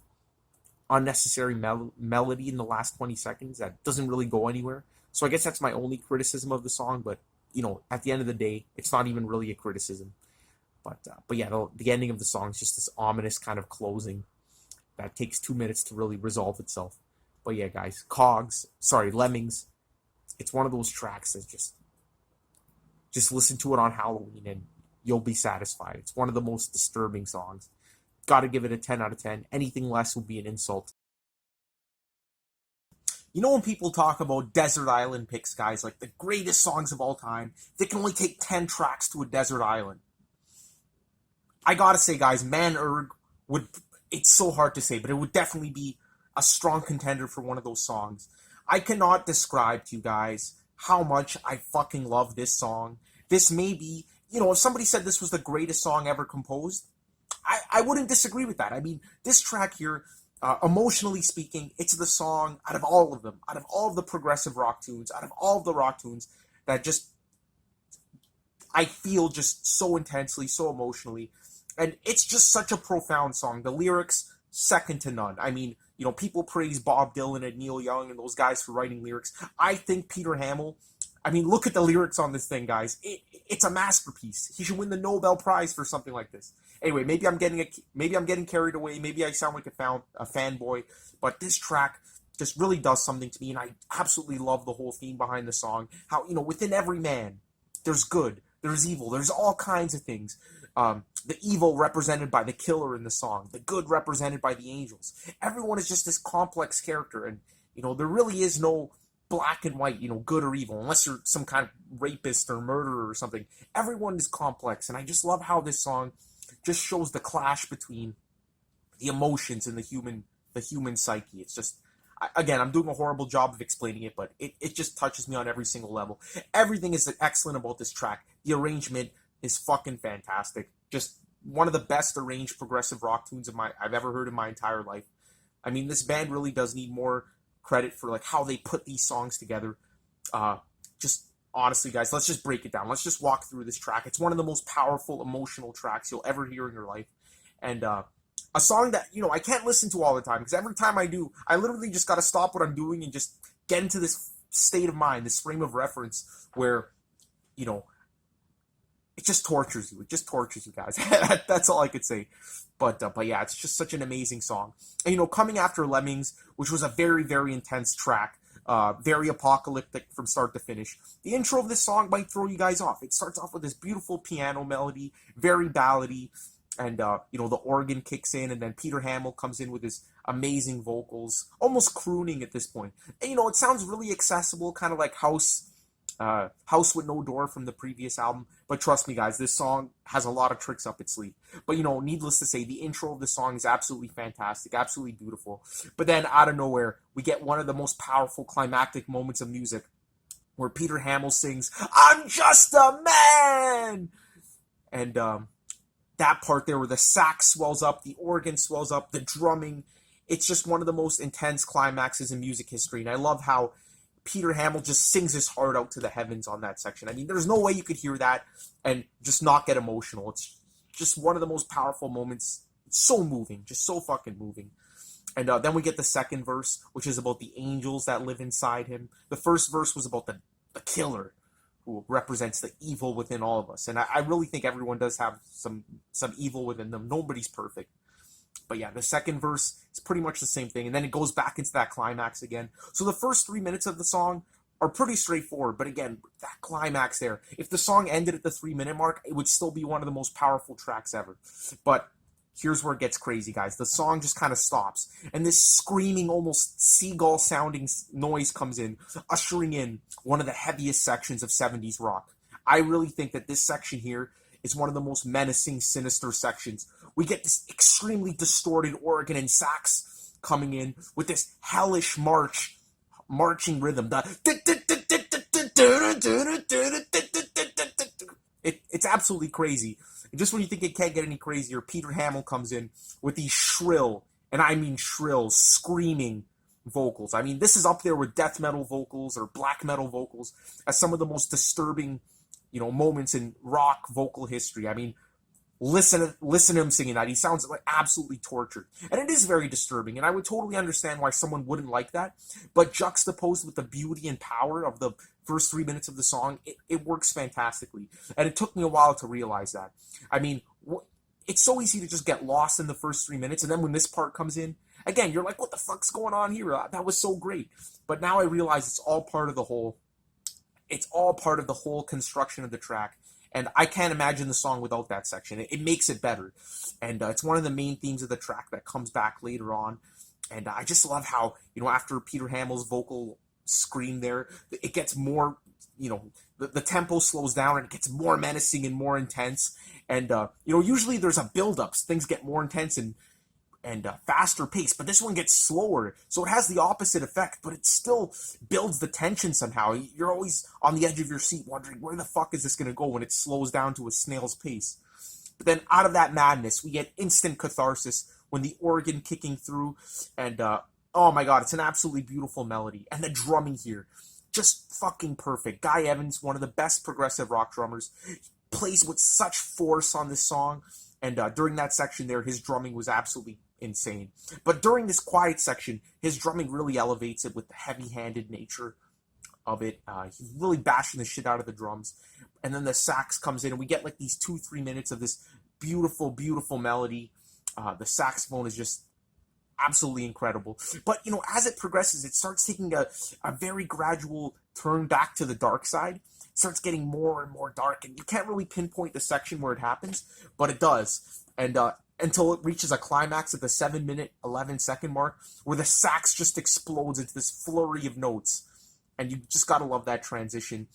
Speaker 1: unnecessary melody in the last 20 seconds that doesn't really go anywhere. So I guess that's my only criticism of the song, but at the end of the day, it's not even really a criticism. But yeah, the ending of the song is just this ominous kind of closing that takes 2 minutes to really resolve itself. But yeah, guys, Lemmings, it's one of those tracks that just listen to it on Halloween and you'll be satisfied. It's one of the most disturbing songs. Gotta give it a 10 out of 10. Anything less would be an insult. When people talk about desert island picks, guys, like the greatest songs of all time, they can only take 10 tracks to a desert island. I gotta say, guys, Man Erg it's so hard to say, but it would definitely be a strong contender for one of those songs. I cannot describe to you guys how much I fucking love this song. This may be, if somebody said this was the greatest song ever composed, I wouldn't disagree with that. I mean, this track here, emotionally speaking, it's the song out of all of them, out of all of the progressive rock tunes, out of all of the rock tunes that just, I feel just so intensely, so emotionally. And it's just such a profound song. The lyrics, second to none. I mean, people praise Bob Dylan and Neil Young and those guys for writing lyrics. I think Peter Hamill, look at the lyrics on this thing, guys. It's a masterpiece. He should win the Nobel Prize for something like this. Anyway, maybe I'm getting carried away. Maybe I sound like a fanboy, but this track just really does something to me, and I absolutely love the whole theme behind the song. How, within every man, there's good, there's evil, there's all kinds of things. The evil represented by the killer in the song, the good represented by the angels. Everyone is just this complex character, and there really is no black and white, good or evil, unless you're some kind of rapist or murderer or something. Everyone is complex, and I just love how this song just shows the clash between the emotions and the human psyche. It's just, again, I'm doing a horrible job of explaining it, but it just touches me on every single level. Everything is excellent about this track. The arrangement is fucking fantastic. Just one of the best arranged progressive rock tunes I've ever heard in my entire life. I mean, this band really does need more credit for like how they put these songs together. Just honestly, guys, let's just break it down. Let's just walk through this track. It's one of the most powerful emotional tracks you'll ever hear in your life. And a song that, I can't listen to all the time, because every time I do, I literally just got to stop what I'm doing and just get into this state of mind, this frame of reference where, it just tortures you. It just tortures you, guys. That's all I could say. But yeah, it's just such an amazing song. And, coming after Lemmings, which was a very, very intense track, very apocalyptic from start to finish. The intro of this song might throw you guys off. It starts off with this beautiful piano melody, very ballady, and, the organ kicks in, and then Peter Hamill comes in with his amazing vocals, almost crooning at this point. And, it sounds really accessible, kind of like House with No Door from the previous album. But trust me, guys, this song has a lot of tricks up its sleeve. But, needless to say, the intro of the song is absolutely fantastic, absolutely beautiful. But then, out of nowhere, we get one of the most powerful climactic moments of music, where Peter Hamill sings, "I'm just a man!" And that part there where the sax swells up, the organ swells up, the drumming. It's just one of the most intense climaxes in music history. And I love how Peter Hamill just sings his heart out to the heavens on that section. I mean, there's no way you could hear that and just not get emotional. It's just one of the most powerful moments. It's so moving, just so fucking moving. And then we get the second verse, which is about the angels that live inside him. The first verse was about the killer, who represents the evil within all of us. And I really think everyone does have some evil within them. Nobody's perfect. But yeah, the second verse is pretty much the same thing. And then it goes back into that climax again. So the first 3 minutes of the song are pretty straightforward. But again, that climax there, if the song ended at the 3-minute mark, it would still be one of the most powerful tracks ever. But here's where it gets crazy, guys. The song just kind of stops. And this screaming, almost seagull-sounding noise comes in, ushering in one of the heaviest sections of 70s rock. I really think that this section here is one of the most menacing, sinister sections. We get this extremely distorted organ and sax coming in with this hellish marching rhythm. It's absolutely crazy. And just when you think it can't get any crazier, Peter Hamill comes in with these shrill, and I mean shrill, screaming vocals. I mean, this is up there with death metal vocals or black metal vocals as some of the most disturbing, moments in rock vocal history. I mean, listen to him singing that. He sounds like absolutely tortured. And it is very disturbing, and I would totally understand why someone wouldn't like that. But juxtaposed with the beauty and power of the first 3 minutes of the song, it works fantastically. And it took me a while to realize that. I mean, it's so easy to just get lost in the first 3 minutes, and then when this part comes in, again, you're like, what the fuck's going on here? That was so great. But now I realize it's all part of the whole construction of the track. And I can't imagine the song without that section. It makes it better. And it's one of the main themes of the track that comes back later on. And I just love how, after Peter Hamill's vocal scream there, it gets more, the tempo slows down and it gets more menacing and more intense. And, usually there's a build-up. Things get more intense and faster pace, but this one gets slower, so it has the opposite effect, but it still builds the tension somehow. You're always on the edge of your seat wondering, where the fuck is this going to go when it slows down to a snail's pace? But then out of that madness, we get instant catharsis when the organ kicking through, and oh my god, it's an absolutely beautiful melody. And the drumming here, just fucking perfect. Guy Evans, one of the best progressive rock drummers, plays with such force on this song. And during that section there, his drumming was absolutely insane. But during this quiet section, his drumming really elevates it with the heavy-handed nature of it. He's really bashing the shit out of the drums. And then the sax comes in, and we get like these 2-3 minutes of this beautiful, beautiful melody. The saxophone is just absolutely incredible. But, as it progresses, it starts taking a very gradual turn back to the dark side. It starts getting more and more dark, and you can't really pinpoint the section where it happens, but it does. And until it reaches a climax at the 7-minute, 11-second mark, where the sax just explodes into this flurry of notes. And you just gotta love that transition.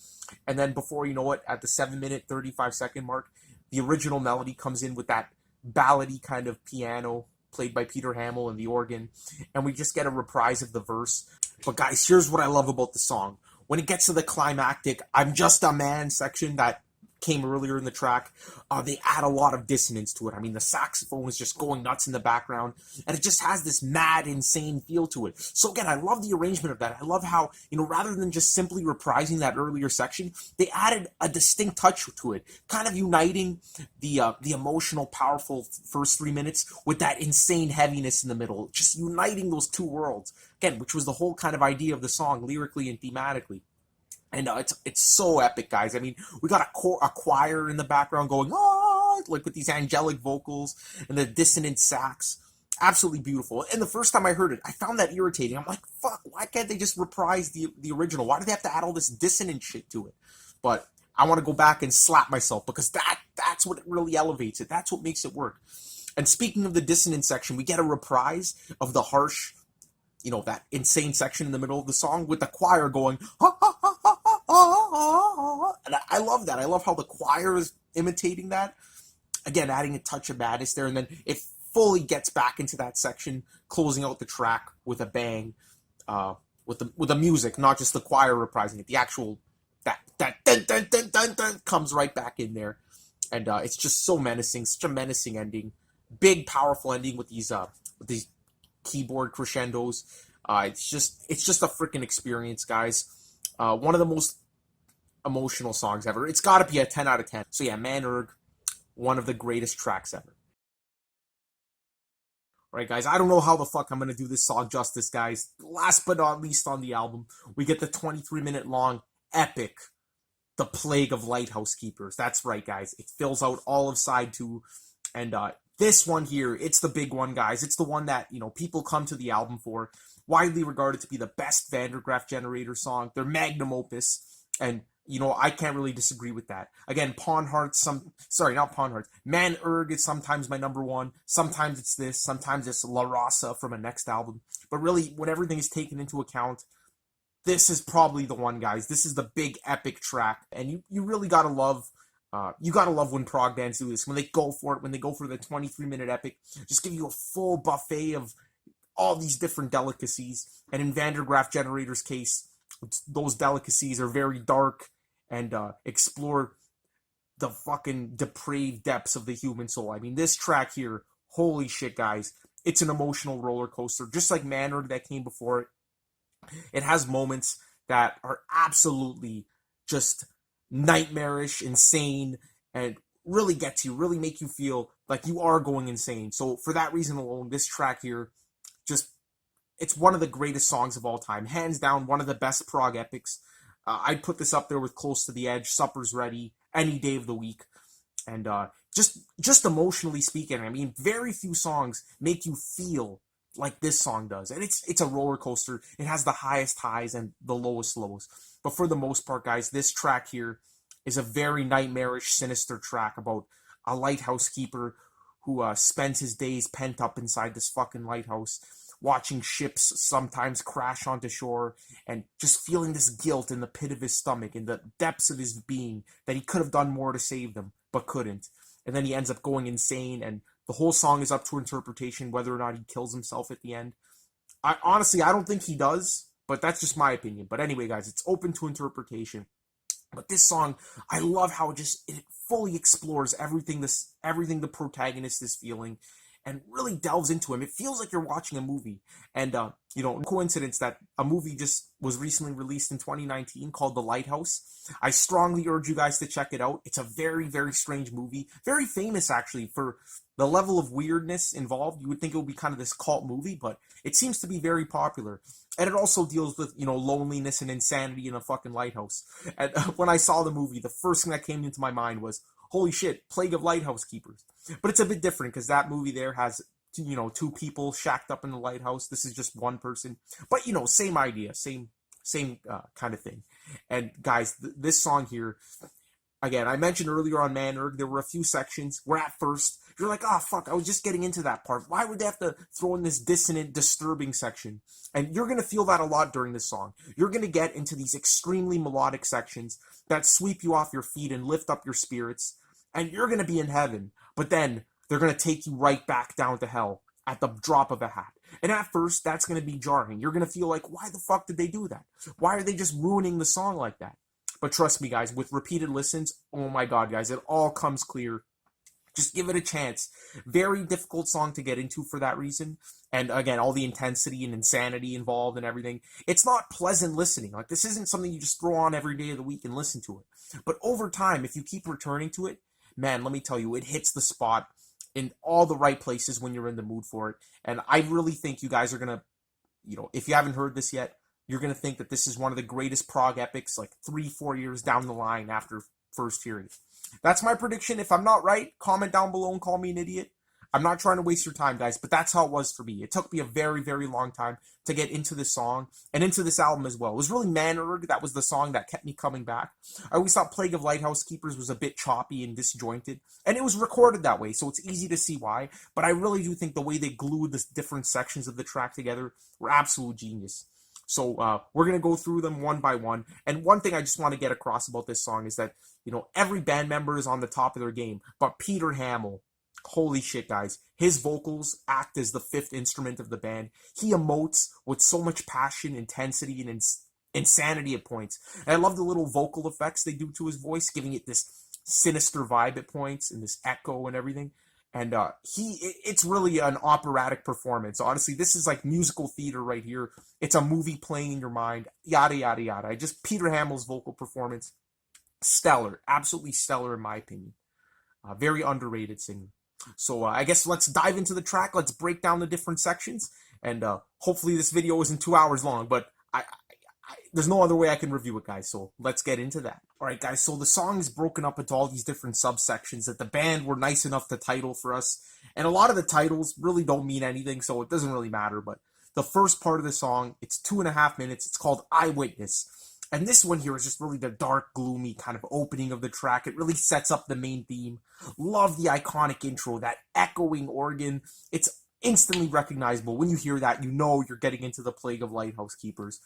Speaker 1: And then before you know it, at the 7-minute, 35-second mark, the original melody comes in with that ballady kind of piano played by Peter Hamill and the organ, and we just get a reprise of the verse. But guys, here's what I love about the song. When it gets to the climactic "I'm just a man" section that came earlier in the track, they add a lot of dissonance to it. I mean, the saxophone is just going nuts in the background, and it just has this mad, insane feel to it. So again, I love the arrangement of that. I love how, rather than just simply reprising that earlier section, they added a distinct touch to it, kind of uniting the emotional, powerful first 3 minutes with that insane heaviness in the middle, just uniting those two worlds, again, which was the whole kind of idea of the song, lyrically and thematically. And it's so epic, guys. I mean, we got a choir in the background going, like with these angelic vocals and the dissonant sax. Absolutely beautiful. And the first time I heard it, I found that irritating. I'm like, fuck, why can't they just reprise the original? Why do they have to add all this dissonant shit to it? But I want to go back and slap myself, because that's what really elevates it. That's what makes it work. And speaking of the dissonant section, we get a reprise of the harsh, that insane section in the middle of the song with the choir going, ha, ha, ha, ha, ha, ha. And I love that. I love how the choir is imitating that. Again, adding a touch of madness there, and then it fully gets back into that section, closing out the track with a bang, with the music, not just the choir reprising it. The actual that dun, dun, dun, dun, dun, comes right back in there. and it's just so menacing, such a menacing ending, big powerful ending with these keyboard crescendos. It's just a freaking experience, guys. One of the most emotional songs ever. It's got to be a 10 out of 10. So yeah, Man Erg, one of the greatest tracks ever. All right, guys, I don't know how the fuck I'm going to do this song justice, guys. Last but not least on the album, we get the 23-minute long epic The Plague of Lighthouse Keepers. That's right, guys. It fills out all of side 2. And this one here, it's the big one, guys. It's the one that, people come to the album for. Widely regarded to be the best Vandergraaf Generator song. Their magnum opus. And, I can't really disagree with that. Again, not Pawn Hearts. Man Erg is sometimes my number one. Sometimes it's this. Sometimes it's La Raza from a next album. But really, when everything is taken into account, this is probably the one, guys. This is the big epic track. And you really gotta love when prog bands do this. When they go for it, when they go for the 23-minute epic, just give you a full buffet of all these different delicacies. And in Vandergraaf Generator's case, those delicacies are very dark and explore the fucking depraved depths of the human soul. I mean, this track here, holy shit, guys. It's an emotional roller coaster, just like Man Erg that came before it. It has moments that are absolutely just nightmarish, insane, and really get to you, really make you feel like you are going insane. So for that reason alone, this track here, it's one of the greatest songs of all time. Hands down, one of the best prog epics. I'd put this up there with Close to the Edge, Supper's Ready, any day of the week. And just emotionally speaking, I mean, very few songs make you feel like this song does. And it's a roller coaster. It has the highest highs and the lowest lows. But for the most part, guys, this track here is a very nightmarish, sinister track about a lighthouse keeper who spends his days pent up inside this fucking lighthouse, watching ships sometimes crash onto shore, and just feeling this guilt in the pit of his stomach, in the depths of his being, that he could have done more to save them, but couldn't. And then he ends up going insane, and the whole song is up to interpretation whether or not he kills himself at the end. Honestly, I don't think he does, but that's just my opinion. But anyway, guys, it's open to interpretation. But this song, I love how it fully explores everything the protagonist is feeling, and really delves into him. It feels like you're watching a movie. And, coincidence that a movie just was recently released in 2019 called The Lighthouse. I strongly urge you guys to check it out. It's a very, very strange movie. Very famous, actually, for the level of weirdness involved. You would think it would be kind of this cult movie, but it seems to be very popular. And it also deals with, loneliness and insanity in a fucking lighthouse. And when I saw the movie, the first thing that came into my mind was, holy shit, Plague of Lighthouse Keepers. But it's a bit different because that movie there has, two people shacked up in the lighthouse. This is just one person. But, same idea, same kind of thing. And guys, this song here, again, I mentioned earlier on Man Erg, there were a few sections where at first you're like, oh, fuck, I was just getting into that part. Why would they have to throw in this dissonant, disturbing section? And you're going to feel that a lot during this song. You're going to get into these extremely melodic sections that sweep you off your feet and lift up your spirits. And you're going to be in heaven. But then they're going to take you right back down to hell at the drop of a hat. And at first, that's going to be jarring. You're going to feel like, why the fuck did they do that? Why are they just ruining the song like that? But trust me, guys, with repeated listens, oh my god, guys, it all comes clear. Just give it a chance. Very difficult song to get into for that reason. And again, all the intensity and insanity involved and everything. It's not pleasant listening. Like, this isn't something you just throw on every day of the week and listen to it. But over time, if you keep returning to it, man, let me tell you, it hits the spot in all the right places when you're in the mood for it. And I really think you guys are going to, if you haven't heard this yet, you're going to think that this is one of the greatest prog epics, like 3-4 years down the line after first hearing it. That's my prediction. If I'm not right, comment down below and call me an idiot. I'm not trying to waste your time, guys, but that's how it was for me. It took me a very, very long time to get into this song and into this album as well. It was really Man Erg that was the song that kept me coming back. I always thought Plague of Lighthouse Keepers was a bit choppy and disjointed, and it was recorded that way, so it's easy to see why. But I really do think the way they glued the different sections of the track together were absolute genius. So we're going to go through them one by one. And one thing I just want to get across about this song is that, every band member is on the top of their game. But Peter Hamill, holy shit, guys. His vocals act as the fifth instrument of the band. He emotes with so much passion, intensity, and insanity at points. And I love the little vocal effects they do to his voice, giving it this sinister vibe at points and this echo and everything. And it's really an operatic performance. Honestly, this is like musical theater right here. It's a movie playing in your mind. Yada yada yada. Just Peter Hamill's vocal performance, stellar, absolutely stellar in my opinion. Very underrated singer. So I guess let's dive into the track. Let's break down the different sections, and hopefully this video isn't 2 hours long. But there's no other way I can review it, guys. So let's get into that. All right, guys. So the song is broken up into all these different subsections that the band were nice enough to title for us, and a lot of the titles really don't mean anything, so it doesn't really matter. But the first part of the song, it's 2.5 minutes. It's called "Eyewitness." And this one here is just really the dark, gloomy kind of opening of the track. It really sets up the main theme. Love the iconic intro, that echoing organ. It's instantly recognizable. When you hear that, you know you're getting into the Plague of Lighthouse Keepers.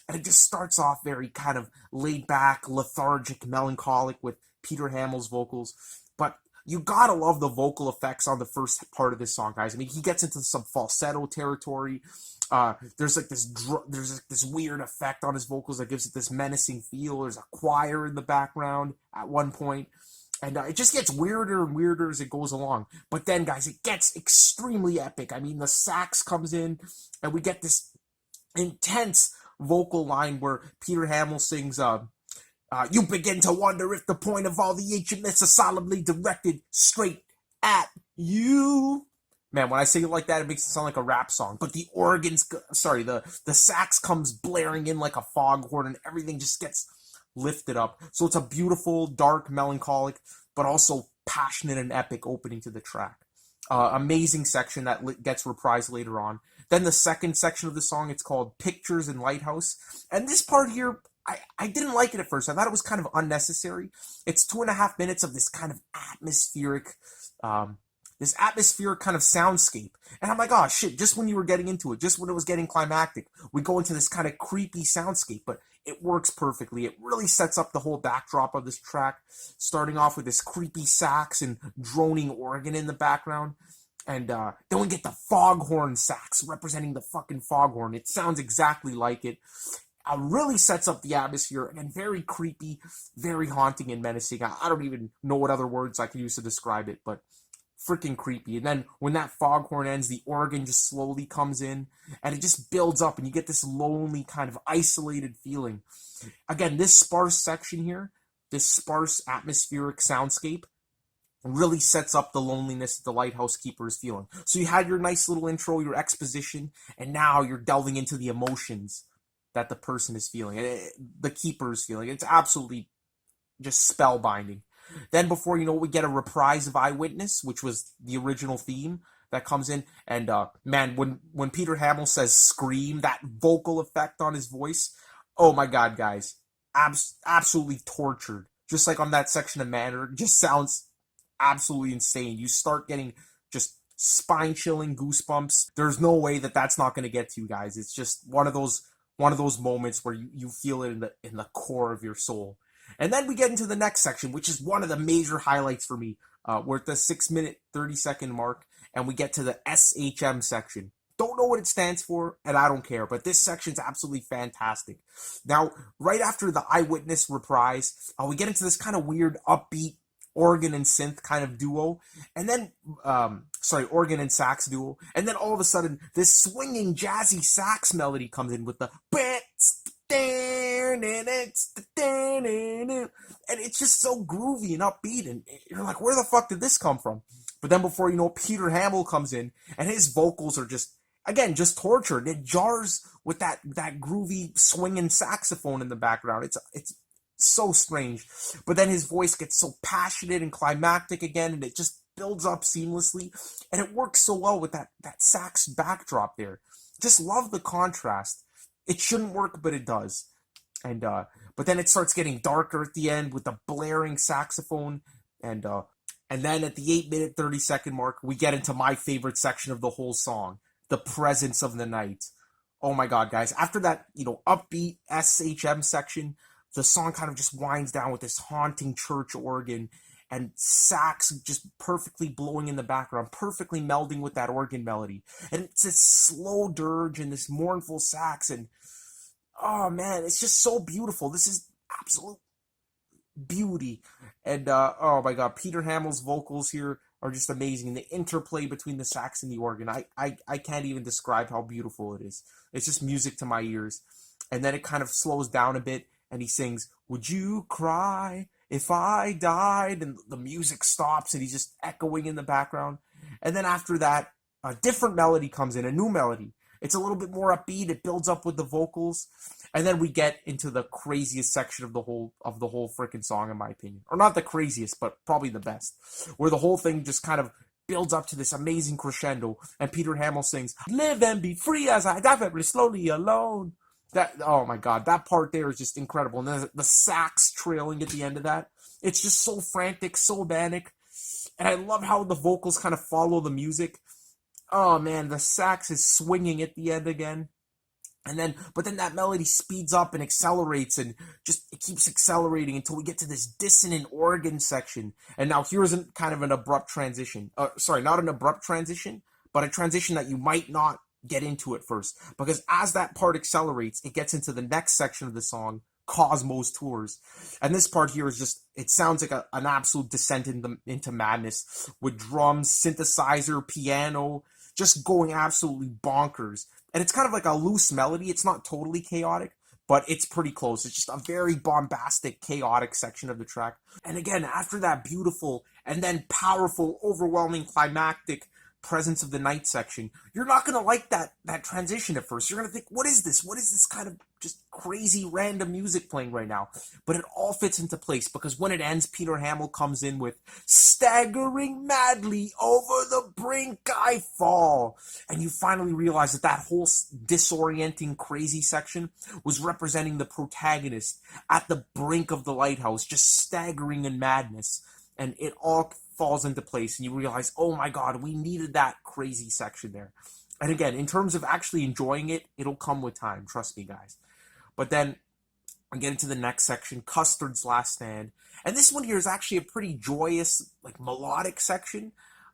Speaker 1: And it just starts off very kind of laid back, lethargic, melancholic with Peter Hamill's vocals. But you gotta love the vocal effects on the first part of this song, guys. I mean, he gets into some falsetto territory. There's like this weird effect on his vocals that gives it this menacing feel. There's a choir in the background at one point, and it just gets weirder and weirder as it goes along. But then, guys, it gets extremely epic. I mean, the sax comes in, and we get this intense vocal line where Peter Hamill sings, "You begin to wonder if the point of all the ancient myths are solemnly directed straight at you." Man, when I sing it like that, it makes it sound like a rap song. But the the sax comes blaring in like a foghorn, and everything just gets lifted up. So it's a beautiful, dark, melancholic, but also passionate and epic opening to the track. Amazing section that gets reprised later on. Then the second section of the song, it's called "Pictures in Lighthouse." And this part here, I didn't like it at first. I thought it was kind of unnecessary. It's 2.5 minutes of this kind of atmospheric kind of soundscape. And I'm like, oh shit, just when you were getting into it, just when it was getting climactic, we go into this kind of creepy soundscape, but it works perfectly. It really sets up the whole backdrop of this track, starting off with this creepy sax and droning organ in the background. And then we get the foghorn sax representing the fucking foghorn. It sounds exactly like it. Really sets up the atmosphere, and very creepy, very haunting and menacing. I don't even know what other words I can use to describe it, but freaking creepy. And then when that foghorn ends, the organ just slowly comes in, and it just builds up, and you get this lonely kind of isolated feeling. Again, this sparse section here, this sparse atmospheric soundscape, really sets up the loneliness that the lighthouse keeper is feeling. So you had your nice little intro, your exposition, and now you're delving into the emotions that the person is feeling, the keeper is feeling. It's absolutely just spellbinding. Then before you know it, we get a reprise of "Eyewitness," which was the original theme that comes in. And man, when Peter Hamill says "scream," that vocal effect on his voice, oh my god, guys, absolutely tortured. Just like on that section of Manor, it just sounds absolutely insane. You start getting just spine-chilling goosebumps. There's no way that that's not going to get to you guys. It's just one of those moments where you feel it in the core of your soul. And then we get into the next section, which is one of the major highlights for me. We're at the 6-minute, 30-second mark, and we get to the SHM section. Don't know what it stands for, and I don't care, but this section's absolutely fantastic. Now, right after the "Eyewitness" reprise, we get into this kind of weird, upbeat organ and synth kind of duo, and then, organ and sax duo, and then all of a sudden, this swinging, jazzy sax melody comes in with the and it's just so groovy and upbeat, and you're like, where the fuck did this come from? But then before you know, Peter Hamill comes in, and his vocals are just tortured. It jars with that groovy swinging saxophone in the background. It's so strange. But then his voice gets so passionate and climactic again, and it just builds up seamlessly, and it works so well with that sax backdrop there. Just love the contrast. It shouldn't work, but it does. And but then it starts getting darker at the end with the blaring saxophone, and then at the 8-minute, 30-second mark, we get into my favorite section of the whole song, "The Presence of the Night." Oh my god, guys. After that, upbeat SHM section, the song kind of just winds down with this haunting church organ and sax just perfectly blowing in the background, perfectly melding with that organ melody. And it's this slow dirge and this mournful sax, and oh man, it's just so beautiful. This is beauty. And oh my god, Peter Hamill's vocals here are just amazing. The interplay between the sax and the organ, I can't even describe how beautiful it is. It's just music to my ears. And then it kind of slows down a bit, and he sings, "Would you cry if I died?" And the music stops, and he's just echoing in the background. And then after that, a different melody comes in, a new melody. It's a little bit more upbeat. It builds up with the vocals, and then we get into the craziest section of the whole freaking song, in my opinion, or not the craziest, but probably the best, where the whole thing just kind of builds up to this amazing crescendo, and Peter Hamill sings, "Live and be free as I die very slowly alone." That, oh my god, that part there is just incredible, and then the sax trailing at the end of that. It's just so frantic, so manic, and I love how the vocals kind of follow the music. Oh man, the sax is swinging at the end again. But then that melody speeds up and accelerates, and just it keeps accelerating until we get to this dissonant organ section. And now here's kind of an abrupt transition. Sorry, not an abrupt transition, but a transition that you might not get into at first. Because as that part accelerates, it gets into the next section of the song, Cosmos Tours. And this part here is just, it sounds like an absolute descent into madness, with drums, synthesizer, piano, just going absolutely bonkers. And it's kind of like a loose melody. It's not totally chaotic, but it's pretty close. It's just a very bombastic, chaotic section of the track. And again, after that beautiful and then powerful, overwhelming, climactic Presence of the Night section, you're not going to like that transition at first. You're going to think, what is this? What is this kind of just crazy random music playing right now? But it all fits into place, because when it ends, Peter Hamill comes in with "Staggering madly over the brink I fall." And you finally realize that whole disorienting, crazy section was representing the protagonist at the brink of the lighthouse, just staggering in madness. And it all falls into place, and you realize, oh my god, we needed that crazy section there. And again, in terms of actually enjoying it, it'll come with time, trust me, guys. But then I get into the next section, Custard's Last Stand, and this one here is actually a pretty joyous, like, melodic section.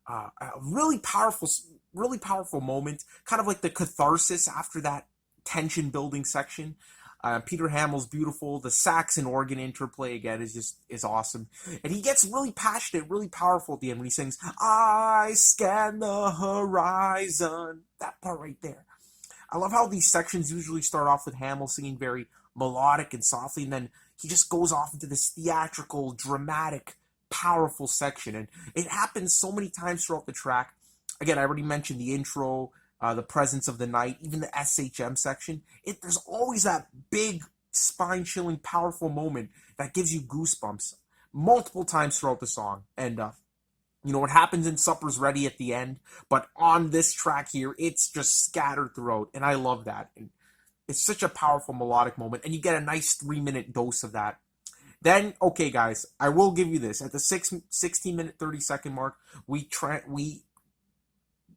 Speaker 1: A really powerful moment, kind of like the catharsis after that tension building section. Peter Hamill's beautiful. The sax and organ interplay again is awesome, and he gets really passionate, really powerful at the end when he sings, "I scan the horizon." That part right there. I love how these sections usually start off with Hamill singing very melodic and softly, and then he just goes off into this theatrical, dramatic, powerful section, and it happens so many times throughout the track. Again, I already mentioned the intro, the Presence of the Night, even the SHM section. There's always that big, spine-chilling, powerful moment that gives you goosebumps multiple times throughout the song. And, it happens in Supper's Ready at the end, but on this track here, it's just scattered throughout, and I love that. And it's such a powerful melodic moment, and you get a nice 3-minute dose of that. Then, okay, guys, I will give you this. At the 16-minute, 30-second mark, we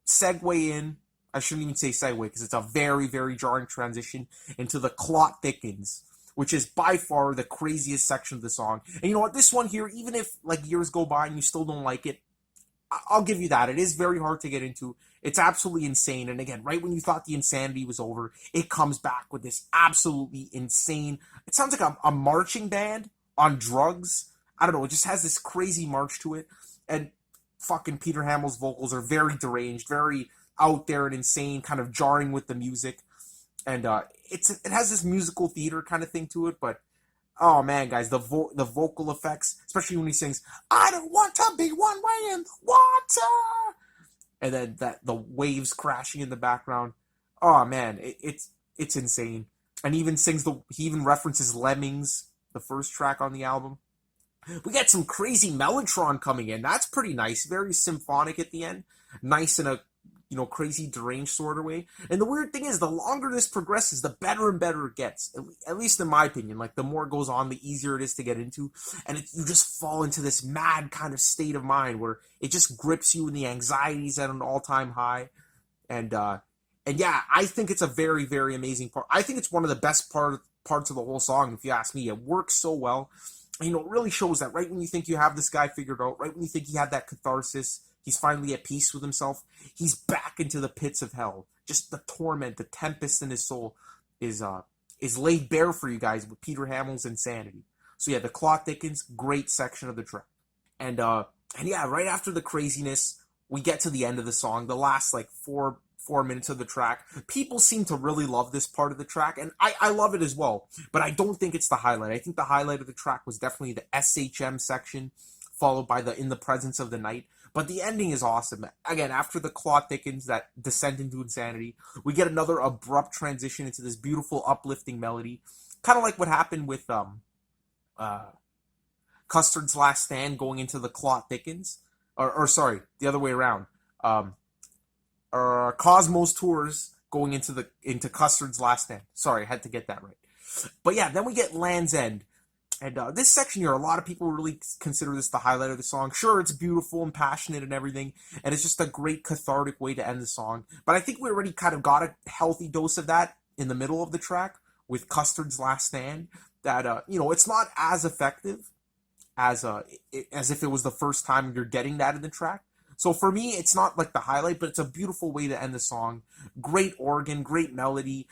Speaker 1: segue in. I shouldn't even say segue, because it's a very, very jarring transition into The Clot Thickens, which is by far the craziest section of the song. And you know what? This one here, even if like years go by and you still don't like it, I'll give you that. It is very hard to get into. It's absolutely insane. And again, right when you thought the insanity was over, it comes back with this absolutely insane. It sounds like a marching band on drugs. I don't know. It just has this crazy march to it. And fucking Peter Hamill's vocals are very deranged, very out there and insane, kind of jarring with the music. And it has this musical theater kind of thing to it, but oh man, guys, the vocal effects, especially when he sings, "I don't want to be one way in the water," and then the waves crashing in the background. Oh man, it's insane. And he even references Lemmings, the first track on the album. We get some crazy mellotron coming in. That's pretty nice. Very symphonic at the end. Nice in a crazy deranged sort of way. And the weird thing is, the longer this progresses, the better and better it gets. At least in my opinion. Like, the more it goes on, the easier it is to get into. And you just fall into this mad kind of state of mind where it just grips you, and the anxiety's at an all-time high. And yeah, I think it's a very, very amazing part. I think it's one of the best parts of the whole song, if you ask me. It works so well. It really shows that right when you think you have this guy figured out, right when you think he had that catharsis, he's finally at peace with himself, he's back into the pits of hell. Just the torment, the tempest in his soul is laid bare for you guys with Peter Hamill's insanity. So yeah, the clock thickens, great section of the track. And yeah, right after the craziness, we get to the end of the song, the last like four minutes of the track. People seem to really love this part of the track, and I love it as well. But I don't think it's the highlight. I think the highlight of the track was definitely the SHM section, followed by the In the Presence of the Night. But the ending is awesome. Again, after the clock thickens, that descent into insanity, we get another abrupt transition into this beautiful, uplifting melody, kind of like what happened with uh, Custard's Last Stand going into the clot thickens, or sorry, the other way around. Cosmos Tours going into Custard's Last Stand. Sorry, I had to get that right. But yeah, then we get Land's End. And this section here, a lot of people really consider this the highlight of the song. Sure, it's beautiful and passionate and everything, and it's just a great cathartic way to end the song. But I think we already kind of got a healthy dose of that in the middle of the track with Custard's Last Stand. That it's not as effective as if it was the first time you're getting that in the track. So for me, it's not like the highlight, but it's a beautiful way to end the song. Great organ, great melody,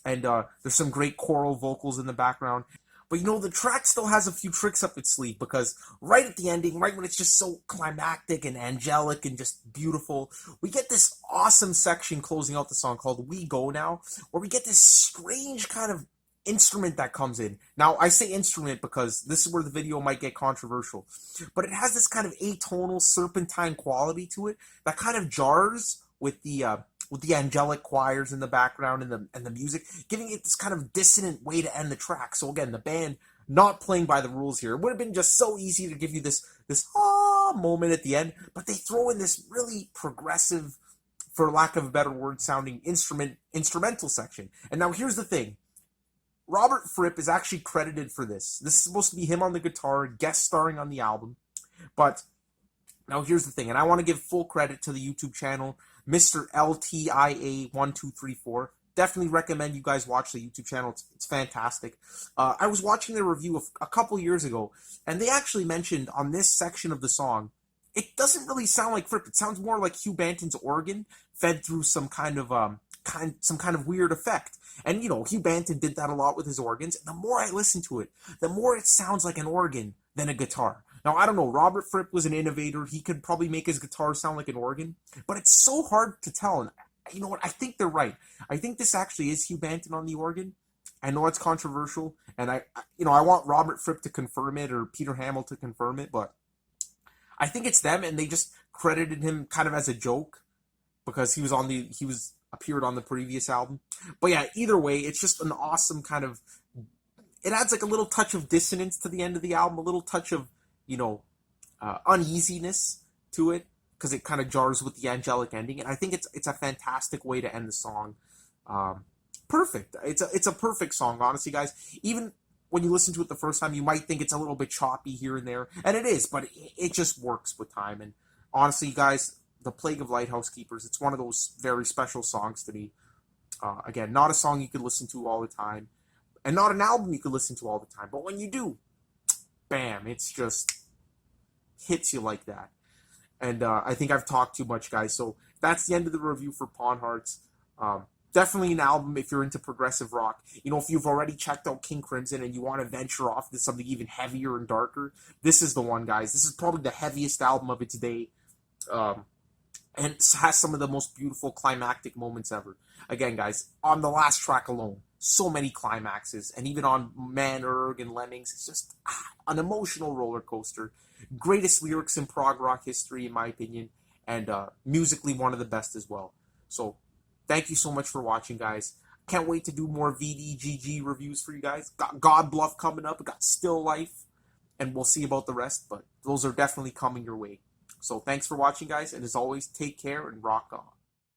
Speaker 1: and there's some great choral vocals in the background. But the track still has a few tricks up its sleeve, because right at the ending, right when it's just so climactic and angelic and just beautiful, we get this awesome section closing out the song called We Go Now, where we get this strange kind of instrument that comes in. Now, I say instrument because this is where the video might get controversial, but it has this kind of atonal serpentine quality to it that kind of jars with the angelic choirs in the background and the music, giving it this kind of dissonant way to end the track. So again, the band not playing by the rules here. It would have been just so easy to give you this moment at the end, but they throw in this really progressive, for lack of a better word, sounding instrumental section. And now here's the thing. Robert Fripp is actually credited for this. This is supposed to be him on the guitar, guest starring on the album. But now here's the thing, and I want to give full credit to the YouTube channel, Mr. LTIA1234. Definitely recommend you guys watch the YouTube channel. It's fantastic. I was watching their review a couple years ago, and they actually mentioned on this section of the song, it doesn't really sound like Fripp. It sounds more like Hugh Banton's organ fed through some kind of weird effect. And Hugh Banton did that a lot with his organs. And the more I listen to it, the more it sounds like an organ than a guitar. Now, I don't know, Robert Fripp was an innovator. He could probably make his guitar sound like an organ, but it's so hard to tell. And you know what? I think they're right. I think this actually is Hugh Banton on the organ. I know it's controversial, and I want Robert Fripp to confirm it or Peter Hamill to confirm it, but I think it's them, and they just credited him kind of as a joke because he appeared on the previous album. But yeah, either way, it's just an awesome kind of, it adds like a little touch of dissonance to the end of the album, a little touch of, uneasiness to it, because it kind of jars with the angelic ending. And I think it's a fantastic way to end the song. Perfect. It's a perfect song, honestly, guys. Even when you listen to it the first time, you might think it's a little bit choppy here and there, and it is, but it just works with time. And honestly, guys, The Plague of Lighthouse Keepers, it's one of those very special songs to me. Again, not a song you could listen to all the time, and not an album you could listen to all the time, but when you do, bam, it's just hits you like that. And I think I've talked too much, guys, so that's the end of the review for Pawn Hearts. Definitely an album if you're into progressive rock. If you've already checked out King Crimson and you want to venture off to something even heavier and darker, this is the one, guys. This is probably the heaviest album of its day. And it has some of the most beautiful climactic moments ever. Again, guys, on the last track alone, so many climaxes. And even on Man, Erg, and Lemmings, it's just an emotional roller coaster. Greatest lyrics in prog rock history, in my opinion. And musically, one of the best as well. So, thank you so much for watching, guys. Can't wait to do more VDGG reviews for you guys. Got God Bluff coming up. We got Still Life. And we'll see about the rest. But those are definitely coming your way. So thanks for watching, guys, and as always, take care and rock on.